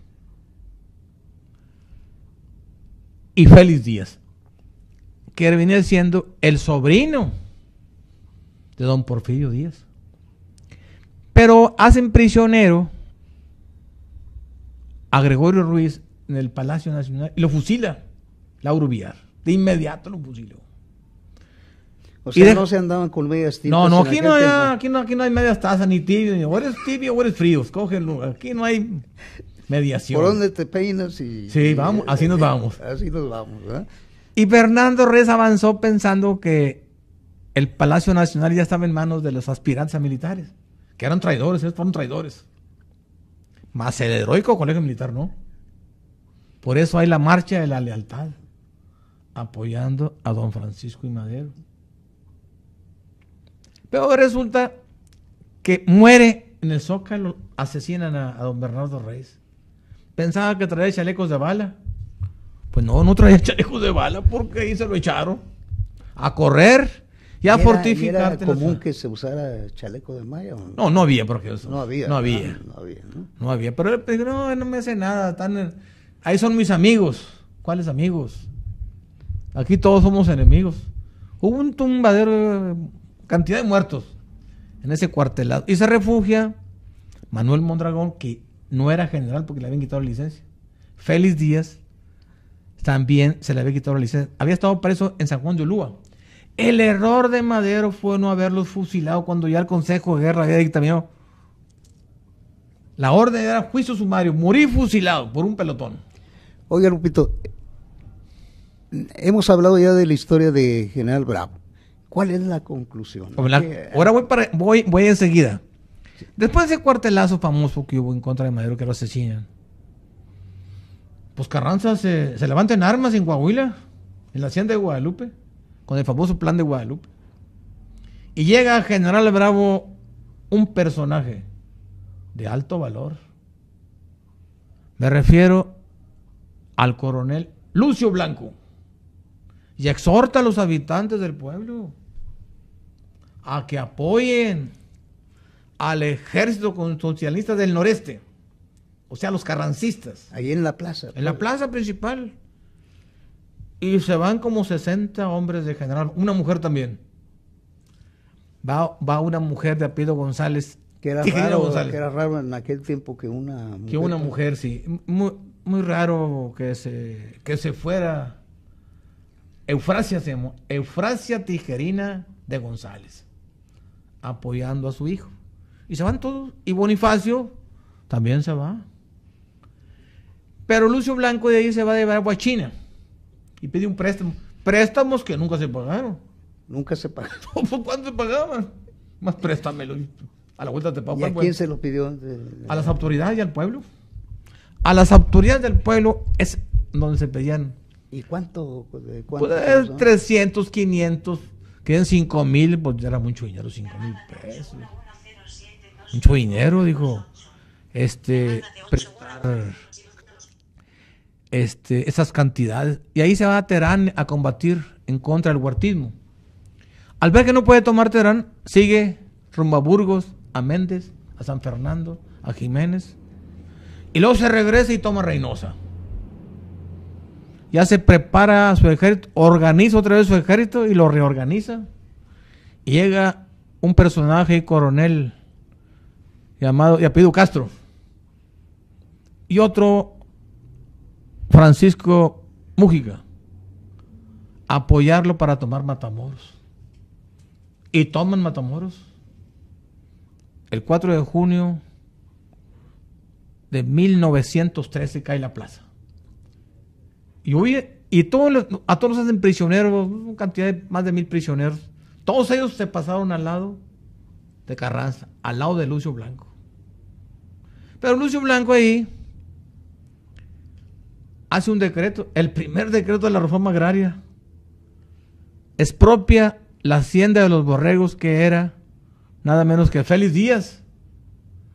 y Félix Díaz, que venía siendo el sobrino de don Porfirio Díaz. Pero hacen prisionero a Gregorio Ruiz en el Palacio Nacional y lo fusila Lauro Villar. De inmediato lo fusiló. O sea, no se andaban con medias tintas. No, aquí no hay medias tazas, ni tibio, ni o eres tibio o eres frío. Escógelo. Aquí no hay mediación. ¿Por dónde te peinas? Sí, vamos, así nos vamos. Así nos vamos, ¿verdad? Y Fernando Reyes avanzó pensando que el Palacio Nacional ya estaba en manos de los aspirantes a militares, que eran traidores, ellos fueron traidores. Más el heroico colegio militar, ¿no? Por eso hay la marcha de la lealtad, apoyando a don Francisco I. Madero. Pero resulta que muere en el Zócalo, asesinan a don Bernardo Reyes. Pensaba que traía chalecos de bala. Pues no traía chalecos de bala, porque ahí se lo echaron a correr y a fortificar. ¿Era común que se usara chaleco de malla? No, no había, porque eso. No había. No había. Pero él dijo: no me hace nada. Ahí son mis amigos. ¿Cuáles amigos? Aquí todos somos enemigos. Hubo un tumbadero, cantidad de muertos en ese cuartelado. Y se refugia Manuel Mondragón, que no era general porque le habían quitado la licencia. Félix Díaz también se le había quitado la licencia. Había estado preso en San Juan de Ulúa. El error de Madero fue no haberlos fusilado cuando ya el Consejo de Guerra había dictaminado. La orden era juicio sumario, morir fusilado por un pelotón. Oiga, Lupito, hemos hablado ya de la historia de General Bravo. ¿Cuál es la conclusión? Ahora voy enseguida. Después de ese cuartelazo famoso que hubo en contra de Madero, que lo asesinan, pues Carranza se levanta en armas en Coahuila, en la hacienda de Guadalupe, con el famoso plan de Guadalupe. Y llega a General Bravo un personaje de alto valor. Me refiero al coronel Lucio Blanco. Y exhorta a los habitantes del pueblo a que apoyen al ejército constitucionalista del noreste, o sea, los carrancistas. Ahí en la plaza. En la plaza principal. Y se van como 60 hombres de general, una mujer también. Va una mujer de apellido González. Que era raro en aquel tiempo que una mujer. Que una mujer, sí. Muy raro que se fuera. Eufrasia Tijerina de González, apoyando a su hijo. Y se van todos. Y Bonifacio también se va. Pero Lucio Blanco de ahí se va de Bravo a China y pide un préstamo. Préstamos que nunca se pagaron. Nunca se pagaron. ¿Cuánto se pagaban? Más préstamelo. A la vuelta te pago. ¿Y a quién se lo pidió? A las autoridades y al pueblo. A las autoridades del pueblo es donde se pedían. ¿Y cuánto? Pues 300, 500, quedan 5,000, pues ya era mucho dinero, 5,000 pesos. Mucho dinero, dijo. Prestar esas cantidades. Y ahí se va a Terán a combatir en contra del huertismo. Al ver que no puede tomar Terán, sigue rumbo a Burgos, a Méndez, a San Fernando, a Jiménez. Y luego se regresa y toma Reynosa. Ya se prepara su ejército, organiza otra vez su ejército y lo reorganiza. Y llega un personaje, coronel, llamado, y apellido Castro. Y otro, Francisco Mújica, a apoyarlo para tomar Matamoros. Y toman Matamoros. El 4 de junio de 1913 cae la plaza. Y huye, y a todos los hacen prisioneros, una cantidad de más de 1,000 prisioneros. Todos ellos se pasaron al lado de Carranza, al lado de Lucio Blanco. Pero Lucio Blanco ahí hace un decreto, el primer decreto de la reforma agraria. Expropia la hacienda de los borregos, que era nada menos que Félix Díaz,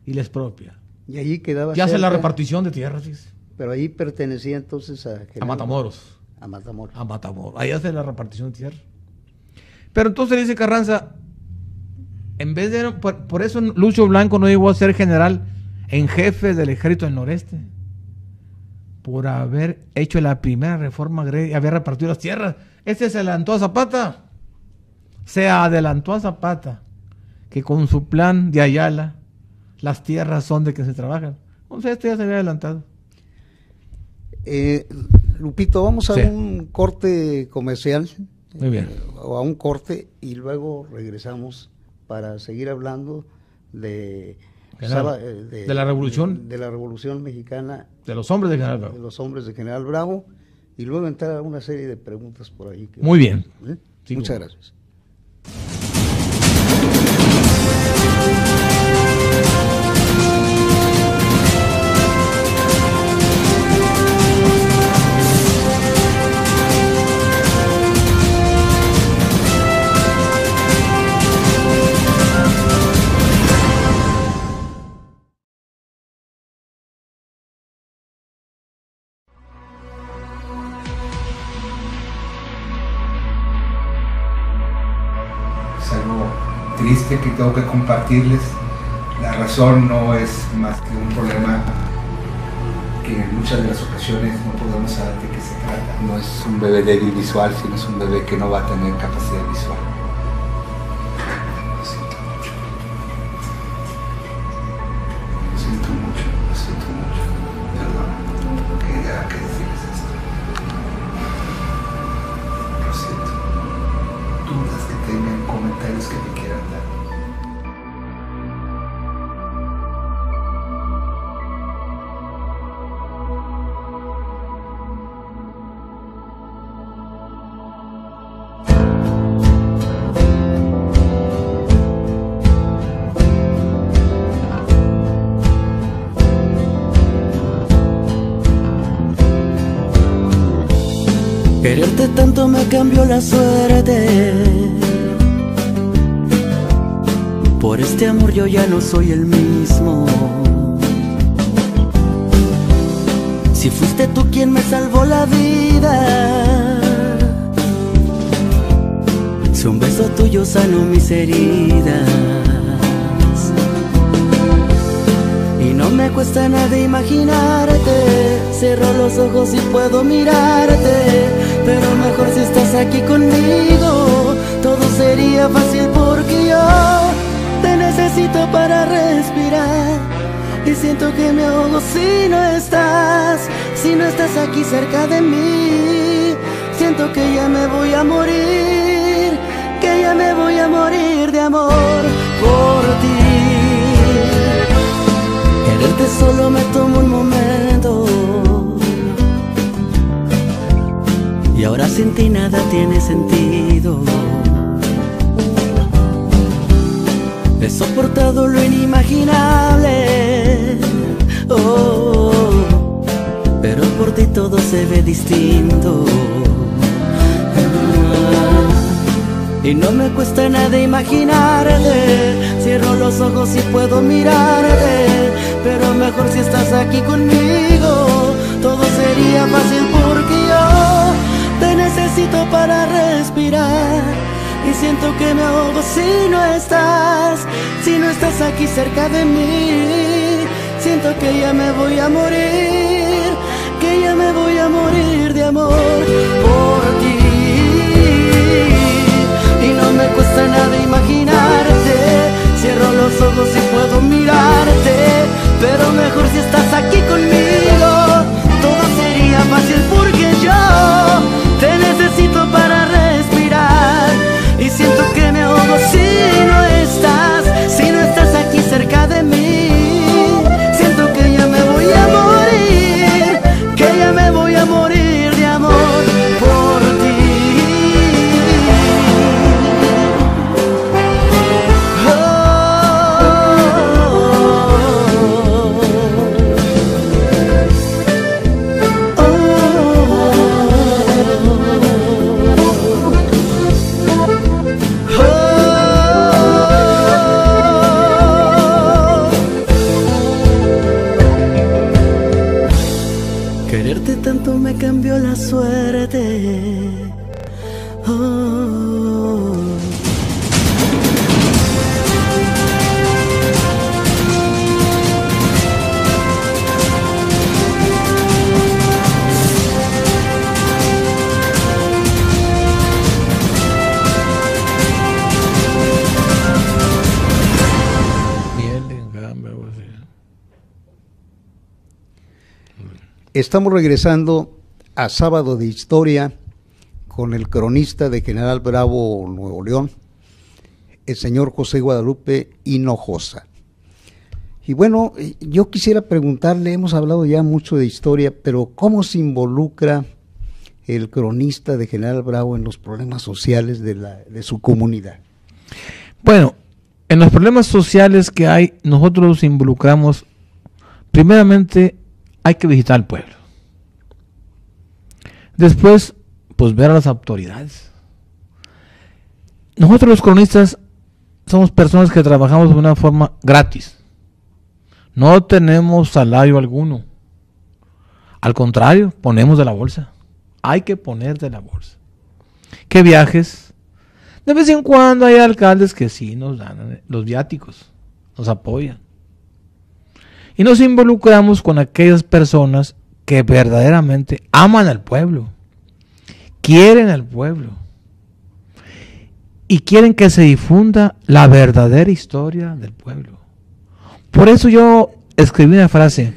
y la expropia. Y allí quedaba. Y hace la repartición de tierras, dice. Pero ahí pertenecía entonces a Matamoros. A Matamoros. A Matamoros. Ahí hace la repartición de tierra. Pero entonces dice Carranza, en vez de... Por eso Lucio Blanco no llegó a ser general en jefe del ejército del noreste. Por haber hecho la primera reforma agraria y haber repartido las tierras. Se adelantó a Zapata. Se adelantó a Zapata, que con su plan de Ayala, las tierras son de que se trabajan. Entonces ya se había adelantado. Lupito, vamos a un corte comercial. Muy bien. O a un corte y luego regresamos para seguir hablando de la revolución. De la Revolución Mexicana. De los hombres de General Bravo. De los hombres de General Bravo. Y luego entrar a una serie de preguntas por ahí. Muy bien. Muchas gracias. Triste que tengo que compartirles. La razón no es más que un problema que en muchas de las ocasiones no podemos saber de qué se trata. No es un bebé débil visual, sino es un bebé que no va a tener capacidad visual. Lo siento mucho. Lo siento mucho, lo siento mucho. Perdón, quería que decirles esto. Lo siento. Dudas que tengan, comentarios que me quieran dar. Quererte tanto me cambió la suerte. Por este amor yo ya no soy el mismo. Si fuiste tú quien me salvó la vida, si un beso tuyo sanó mis heridas. Y no me cuesta nada imaginarte, cierro los ojos y puedo mirarte. Pero mejor si estás aquí conmigo, todo sería fácil porque yo te necesito para respirar. Y siento que me ahogo si no estás aquí cerca de mí. Siento que ya me voy a morir, que ya me voy a morir de amor por ti. Quererte solo me tomó un momento, y ahora sin ti nada tiene sentido. He soportado lo inimaginable, oh, pero por ti todo se ve distinto. Y no me cuesta nada imaginarte, cierro los ojos y puedo mirarte. Pero mejor si estás aquí conmigo, todo sería fácil porque yo te necesito para respirar. Y siento que me ahogo si no estás aquí cerca de mí. Siento que ya me voy a morir, que ya me voy a morir de amor por ti. Y no me cuesta nada imaginarte, cierro los ojos y puedo mirarte. Pero mejor si estás aquí conmigo, todo sería fácil porque yo te necesito para respirar. Y siento que me ahogo si no estás aquí cerca de mí. Siento que ya me voy a morir, que ya me voy a morir de amor por ti. Quererte tanto me cambió la suerte. Oh. Estamos regresando a Sábado de Historia con el cronista de General Bravo, Nuevo León, el señor José Guadalupe Hinojosa. Y bueno, yo quisiera preguntarle, hemos hablado ya mucho de historia, pero ¿cómo se involucra el cronista de General Bravo en los problemas sociales de su comunidad? Bueno, en los problemas sociales que hay, nosotros nos involucramos, primeramente, hay que visitar al pueblo. Después, pues ver a las autoridades. Nosotros los cronistas somos personas que trabajamos de una forma gratis. No tenemos salario alguno. Al contrario, ponemos de la bolsa. Hay que poner de la bolsa. ¿Qué viajes? De vez en cuando hay alcaldes que sí nos dan los viáticos, nos apoyan. Y nos involucramos con aquellas personas que verdaderamente aman al pueblo, quieren al pueblo y quieren que se difunda la verdadera historia del pueblo. Por eso yo escribí una frase: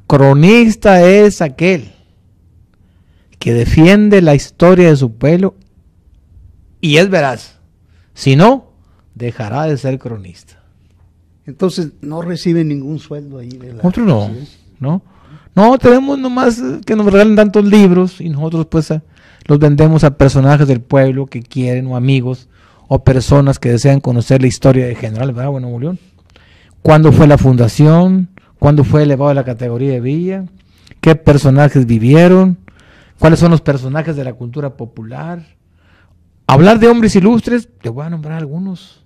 cronista es aquel que defiende la historia de su pueblo y es veraz, si no, dejará de ser cronista. Entonces, ¿no reciben ningún sueldo ahí de la Nosotros no, tenemos nomás que nos regalen tantos libros y nosotros pues los vendemos a personajes del pueblo que quieren, o amigos, o personas que desean conocer la historia de General Bravo en Nuevo León. ¿Cuándo fue la fundación? ¿Cuándo fue elevado a la categoría de villa? ¿Qué personajes vivieron? cuáles son los personajes de la cultura popular. Hablar de hombres ilustres, te voy a nombrar algunos.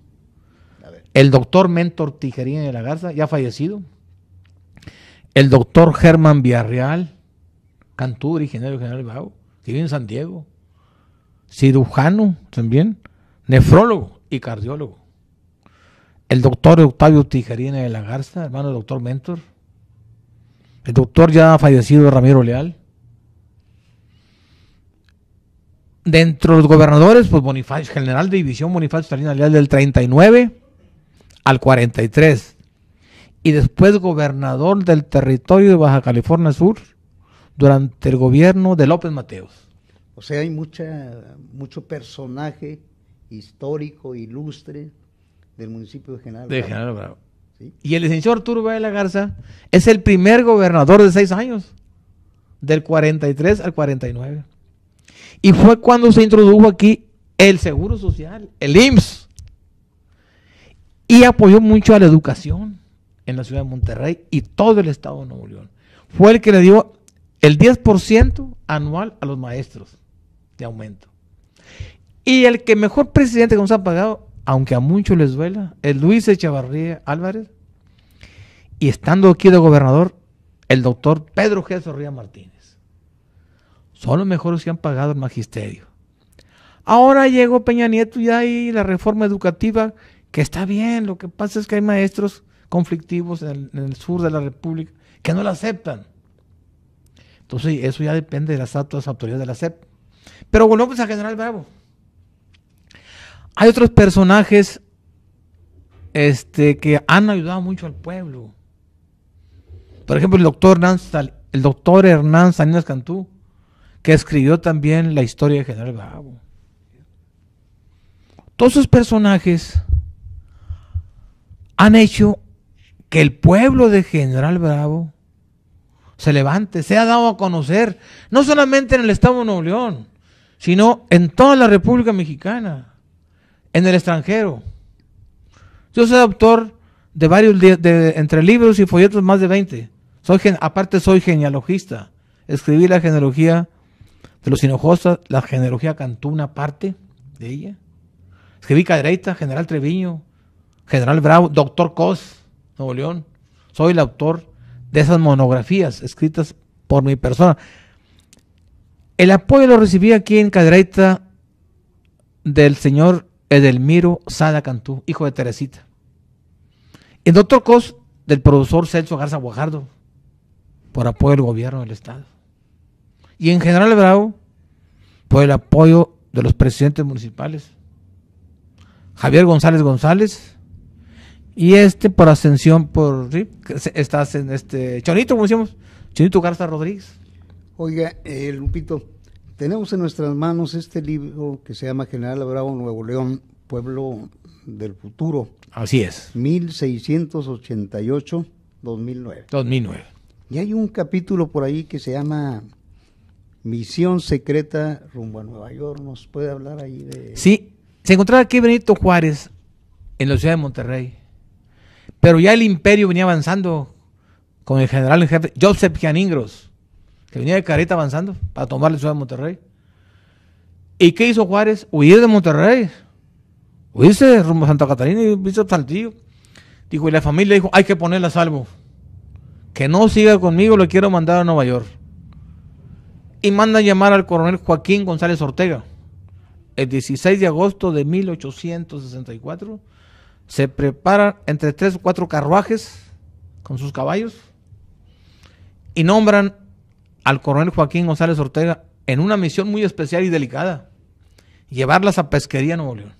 El doctor Mentor Tijerina de la Garza, ya fallecido. El doctor Germán Villarreal Cantú, originario de General Bravo, que vive en San Diego. Cirujano también, nefrólogo y cardiólogo. El doctor Octavio Tijerina de la Garza, hermano del doctor Mentor. El doctor ya fallecido Ramiro Leal. Dentro de los gobernadores, pues Bonifacio, general de división Bonifacio Salinas Leal del 39 al 43. Y después gobernador del territorio de Baja California Sur durante el gobierno de López Mateos. O sea, hay mucho personaje histórico, ilustre del municipio de General Bravo. De General Bravo. ¿Sí? Y el licenciado Arturo Valle de la Garza es el primer gobernador de 6 años, del 43 al 49. Y fue cuando se introdujo aquí el Seguro Social, el IMSS. Y apoyó mucho a la educación en la ciudad de Monterrey y todo el estado de Nuevo León. Fue el que le dio el 10% anual a los maestros de aumento. Y el que mejor presidente que nos ha pagado, aunque a muchos les duela, es Luis Echevarría Álvarez. Y estando aquí de gobernador, el doctor Pedro G. Zorrilla Martínez. Son los mejores que han pagado el magisterio. Ahora llegó Peña Nieto y hay la reforma educativa, que está bien. Lo que pasa es que hay maestros conflictivos en el sur de la República que no la aceptan. Entonces eso ya depende de las autoridades de la SEP. Pero volvemos a General Bravo. Hay otros personajes que han ayudado mucho al pueblo. Por ejemplo, el doctor Hernán Salinas Cantú, que escribió también la historia de General Bravo. Todos esos personajes han hecho que el pueblo de General Bravo se levante, se ha dado a conocer, no solamente en el estado de Nuevo León, sino en toda la República Mexicana, en el extranjero. Yo soy autor de varios, entre libros y folletos, más de 20. Aparte soy genealogista. Escribí la genealogía de los Hinojosa, la genealogía Cantú, una parte de ella. Escribí Cadereyta, General Treviño, General Bravo, Doctor Cos, Nuevo León. Soy el autor de esas monografías escritas por mi persona. El apoyo lo recibí aquí en Cadereyta del señor Edelmiro Sada Cantú, hijo de Teresita. El doctor Cos, del profesor Celso Garza Guajardo, por apoyo del gobierno del estado. Y en General Bravo, por el apoyo de los presidentes municipales, Javier González González, y por ascensión, estás en Chonito, como decíamos, Chonito Garza Rodríguez. Oiga, Lupito, tenemos en nuestras manos este libro que se llama General Bravo, Nuevo León, Pueblo del Futuro. Así es. 1688-2009. 2009. Y hay un capítulo por ahí que se llama Misión Secreta rumbo a Nueva York. ¿Nos puede hablar ahí de...? Sí, se encontraba aquí Benito Juárez, en la ciudad de Monterrey. Pero ya el imperio venía avanzando con el general en jefe Joseph Gianingros, que venía de Careta avanzando para tomar la ciudad de Monterrey. ¿Y qué hizo Juárez? Huir de Monterrey. Huirse rumbo a Santa Catarina y hizo Saltillo. Dijo, y la familia dijo, hay que ponerla a salvo. Que no siga conmigo, lo quiero mandar a Nueva York. Y mandan llamar al coronel Joaquín González Ortega. El 16 de agosto de 1864 se preparan entre 3 o 4 carruajes con sus caballos y nombran al coronel Joaquín González Ortega en una misión muy especial y delicada: llevarlas a Pesquería, Nuevo León.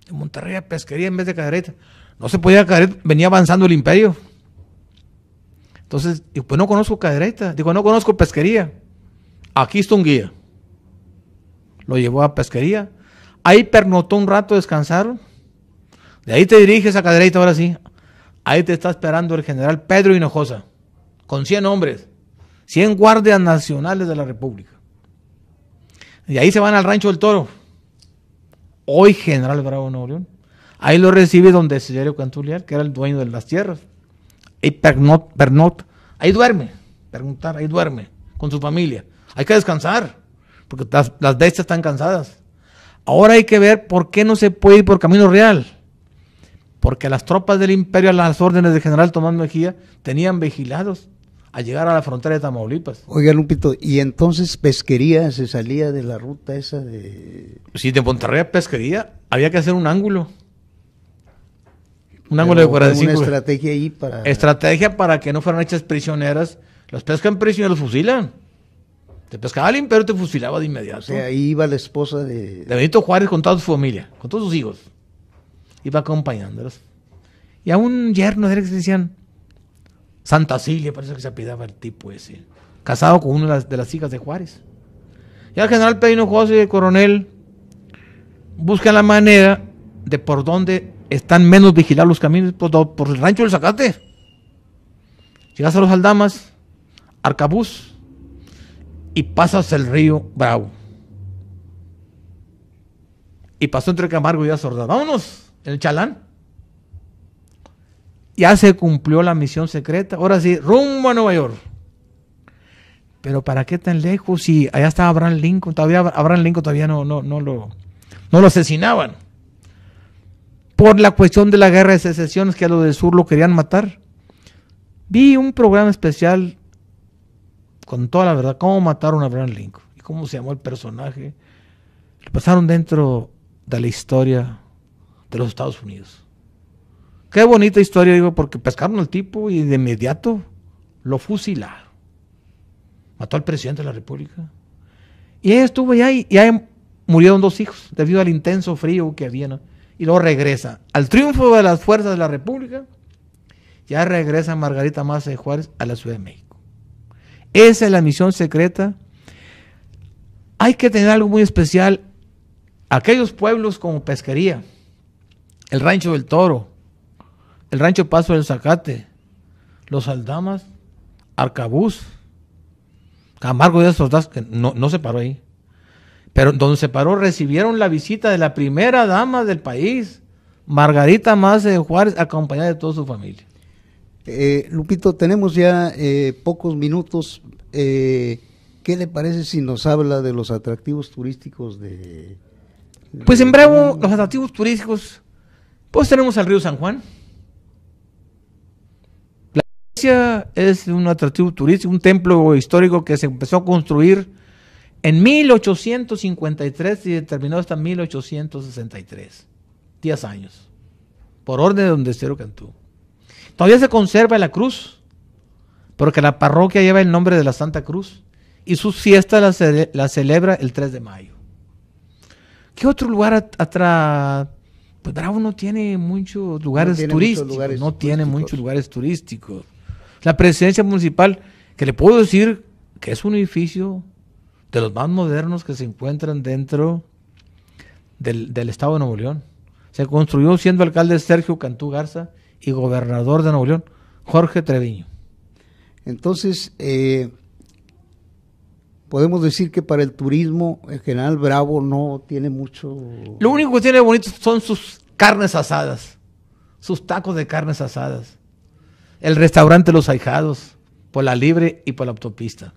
De Monterrey a Pesquería en vez de Cadereyta. No se podía Cadereyta, venía avanzando el imperio. Entonces, pues no conozco Cadereyta, digo, no conozco Pesquería. Aquí está un guía. Lo llevó a Pesquería. Ahí pernoctó un rato, descansaron. De ahí te diriges a Cadereyta, ahora sí. Ahí te está esperando el general Pedro Hinojosa, con 100 hombres, 100 guardias nacionales de la República. Y ahí se van al Rancho del Toro, hoy General Bravo, Nuevo León. Ahí lo recibe don Desiderio Cantú Leal, que era el dueño de las tierras. Y pernocta, ahí duerme, ahí duerme, con su familia. Hay que descansar, porque las bestias están cansadas. Ahora hay que ver por qué no se puede ir por camino real. Porque las tropas del imperio, a las órdenes del general Tomás Mejía, tenían vigilados a llegar a la frontera de Tamaulipas. Oiga, Lupito, ¿y entonces pesquería se salía de la ruta esa de...? Si de Monterrey a pesquería, había que hacer un ángulo. Un ángulo de 45. Una estrategia ahí para... Estrategia para que no fueran hechas prisioneras. Los pescan prisioneros, los fusilan. Te pescaba el imperio, te fusilaba de inmediato. O sea, ahí iba la esposa de Benito Juárez con toda su familia, con todos sus hijos. Iba acompañándolos. Y a un yerno de él que se decían Santa Cilia, parece que se apellidaba el tipo ese. Casado con una de las hijas de Juárez. Y el general Pedro José, el coronel, busca la manera de por dónde están menos vigilados los caminos, por el rancho del Zacate. Llegas a los Aldamas, Arcabuz, y pasas el río Bravo. Y pasó entre Camargo y Azordaz. Vámonos, en el Chalán. Ya se cumplió la misión secreta. Ahora sí, rumbo a Nueva York. Pero ¿para qué tan lejos? Si allá estaba Abraham Lincoln. Abraham Lincoln todavía no lo asesinaban. Por la cuestión de la guerra de secesiones, que a los del sur lo querían matar. Vi un programa especial con toda la verdad, cómo mataron a Abraham Lincoln y cómo se llamó el personaje. Lo pasaron dentro de la historia de los Estados Unidos. Qué bonita historia, digo, porque pescaron al tipo y de inmediato lo fusilaron. Mató al presidente de la República. Y ella estuvo allá y ahí murieron 2 hijos debido al intenso frío que había, ¿no? Y luego regresa al triunfo de las fuerzas de la República. Ya regresa Margarita Maza de Juárez a la Ciudad de México. Esa es la misión secreta. Hay que tener algo muy especial. Aquellos pueblos como Pesquería, el Rancho del Toro, el Rancho Paso del Zacate, los Aldamas, Arcabuz, Camargo y Azordaz, que no se paró ahí. Pero donde se paró recibieron la visita de la primera dama del país, Margarita Maza de Juárez, acompañada de toda su familia. Lupito, tenemos ya pocos minutos. ¿Qué le parece si nos habla de los atractivos turísticos de... Pues en Bravo, los atractivos turísticos, pues tenemos al río San Juan. La iglesia es un atractivo turístico, un templo histórico que se empezó a construir en 1853 y terminó hasta 1863. 10 años. Por orden de don Estero Cantú. Todavía se conserva la cruz, porque la parroquia lleva el nombre de la Santa Cruz y sus fiestas la celebra el 3 de mayo. ¿Qué otro lugar atrás? Pues Bravo no tiene muchos lugares turísticos. No tiene muchos lugares turísticos. La presidencia municipal, que le puedo decir que es un edificio de los más modernos que se encuentran dentro del estado de Nuevo León. Se construyó siendo alcalde Sergio Cantú Garza y gobernador de Nuevo León, Jorge Treviño. Entonces, podemos decir que para el turismo, el General Bravo no tiene mucho... Lo único que tiene bonito son sus carnes asadas, sus tacos de carnes asadas, el restaurante Los Ahijados, por la Libre y por la autopista.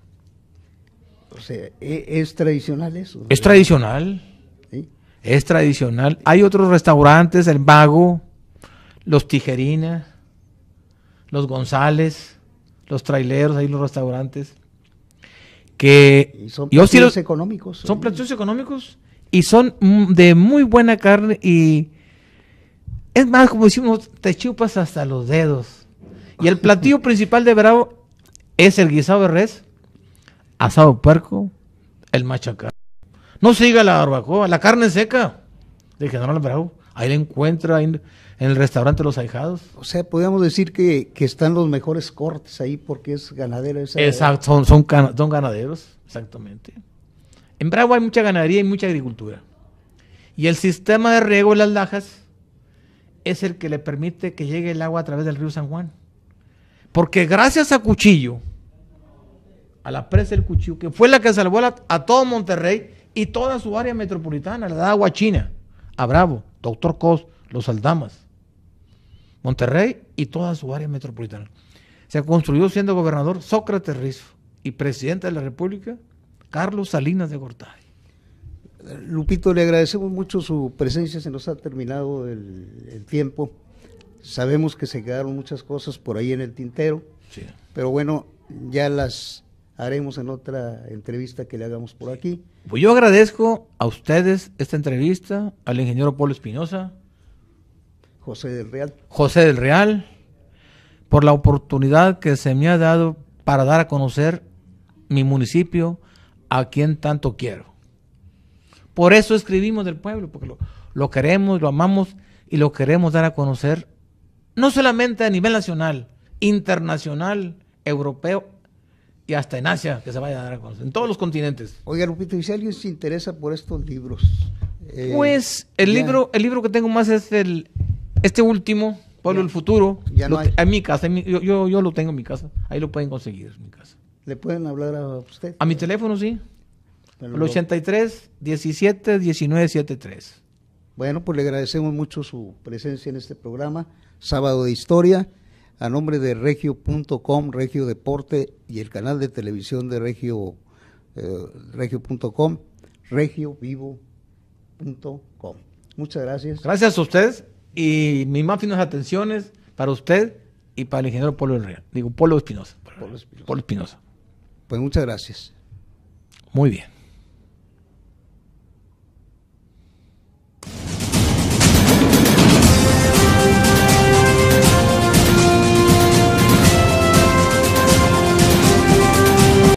O sea, ¿es tradicional eso? Es tradicional. ¿Sí? Es tradicional. Hay otros restaurantes, el Mago, los Tijerina, los González, los Traileros, ahí los restaurantes. Que y son platillos económicos. Son platillos económicos y son de muy buena carne y es más, como decimos, te chupas hasta los dedos. Y el platillo principal de Bravo es el guisado de res, asado de puerco, el machacado. No se diga la barbacoa, la carne seca de General Bravo. Ahí la encuentra en el restaurante Los Ahijados. O sea, podríamos decir que están los mejores cortes ahí porque es ganadero. Exacto, son ganaderos, exactamente. En Bravo hay mucha ganadería y mucha agricultura. Y el sistema de riego de las lajas es el que le permite que llegue el agua a través del río San Juan. Porque gracias a Cuchillo, a la presa del Cuchillo, que fue la que salvó a todo Monterrey y toda su área metropolitana, la de agua china, a Bravo, Doctor Cos, Los Aldamas, Monterrey y toda su área metropolitana. Se construyó siendo gobernador Sócrates Rizo y presidente de la República Carlos Salinas de Gortari. Lupito, le agradecemos mucho su presencia, se nos ha terminado el tiempo. Sabemos que se quedaron muchas cosas por ahí en el tintero, Sí. pero bueno, ya las haremos en otra entrevista que le hagamos por aquí. Pues yo agradezco a ustedes esta entrevista, al ingeniero Polo Espinosa, José del Real. José del Real, por la oportunidad que se me ha dado para dar a conocer mi municipio, a quien tanto quiero. Por eso escribimos del pueblo, porque lo queremos, lo amamos y lo queremos dar a conocer, no solamente a nivel nacional, internacional, europeo y hasta en Asia, que se vaya a dar a conocer, en todos los continentes. Oiga, Lupito, y si alguien se interesa por estos libros. Pues el libro que tengo más es este último, Pueblo del Futuro, Ya no hay. en mi casa, yo lo tengo en mi casa, ahí lo pueden conseguir en mi casa. ¿Le pueden hablar a usted? A mi teléfono, sí, Bueno, el 83 17 19 73. Bueno, pues le agradecemos mucho su presencia en este programa, Sábado de Historia, a nombre de regio.com, Regio Deporte y el canal de televisión de regio.com, regiovivo.com. Muchas gracias. Gracias a ustedes y mis más finas atenciones para usted y para el ingeniero Polo del Real. Digo, Polo Espinosa. Polo Espinosa. Polo Espinosa. Pues muchas gracias. Muy bien.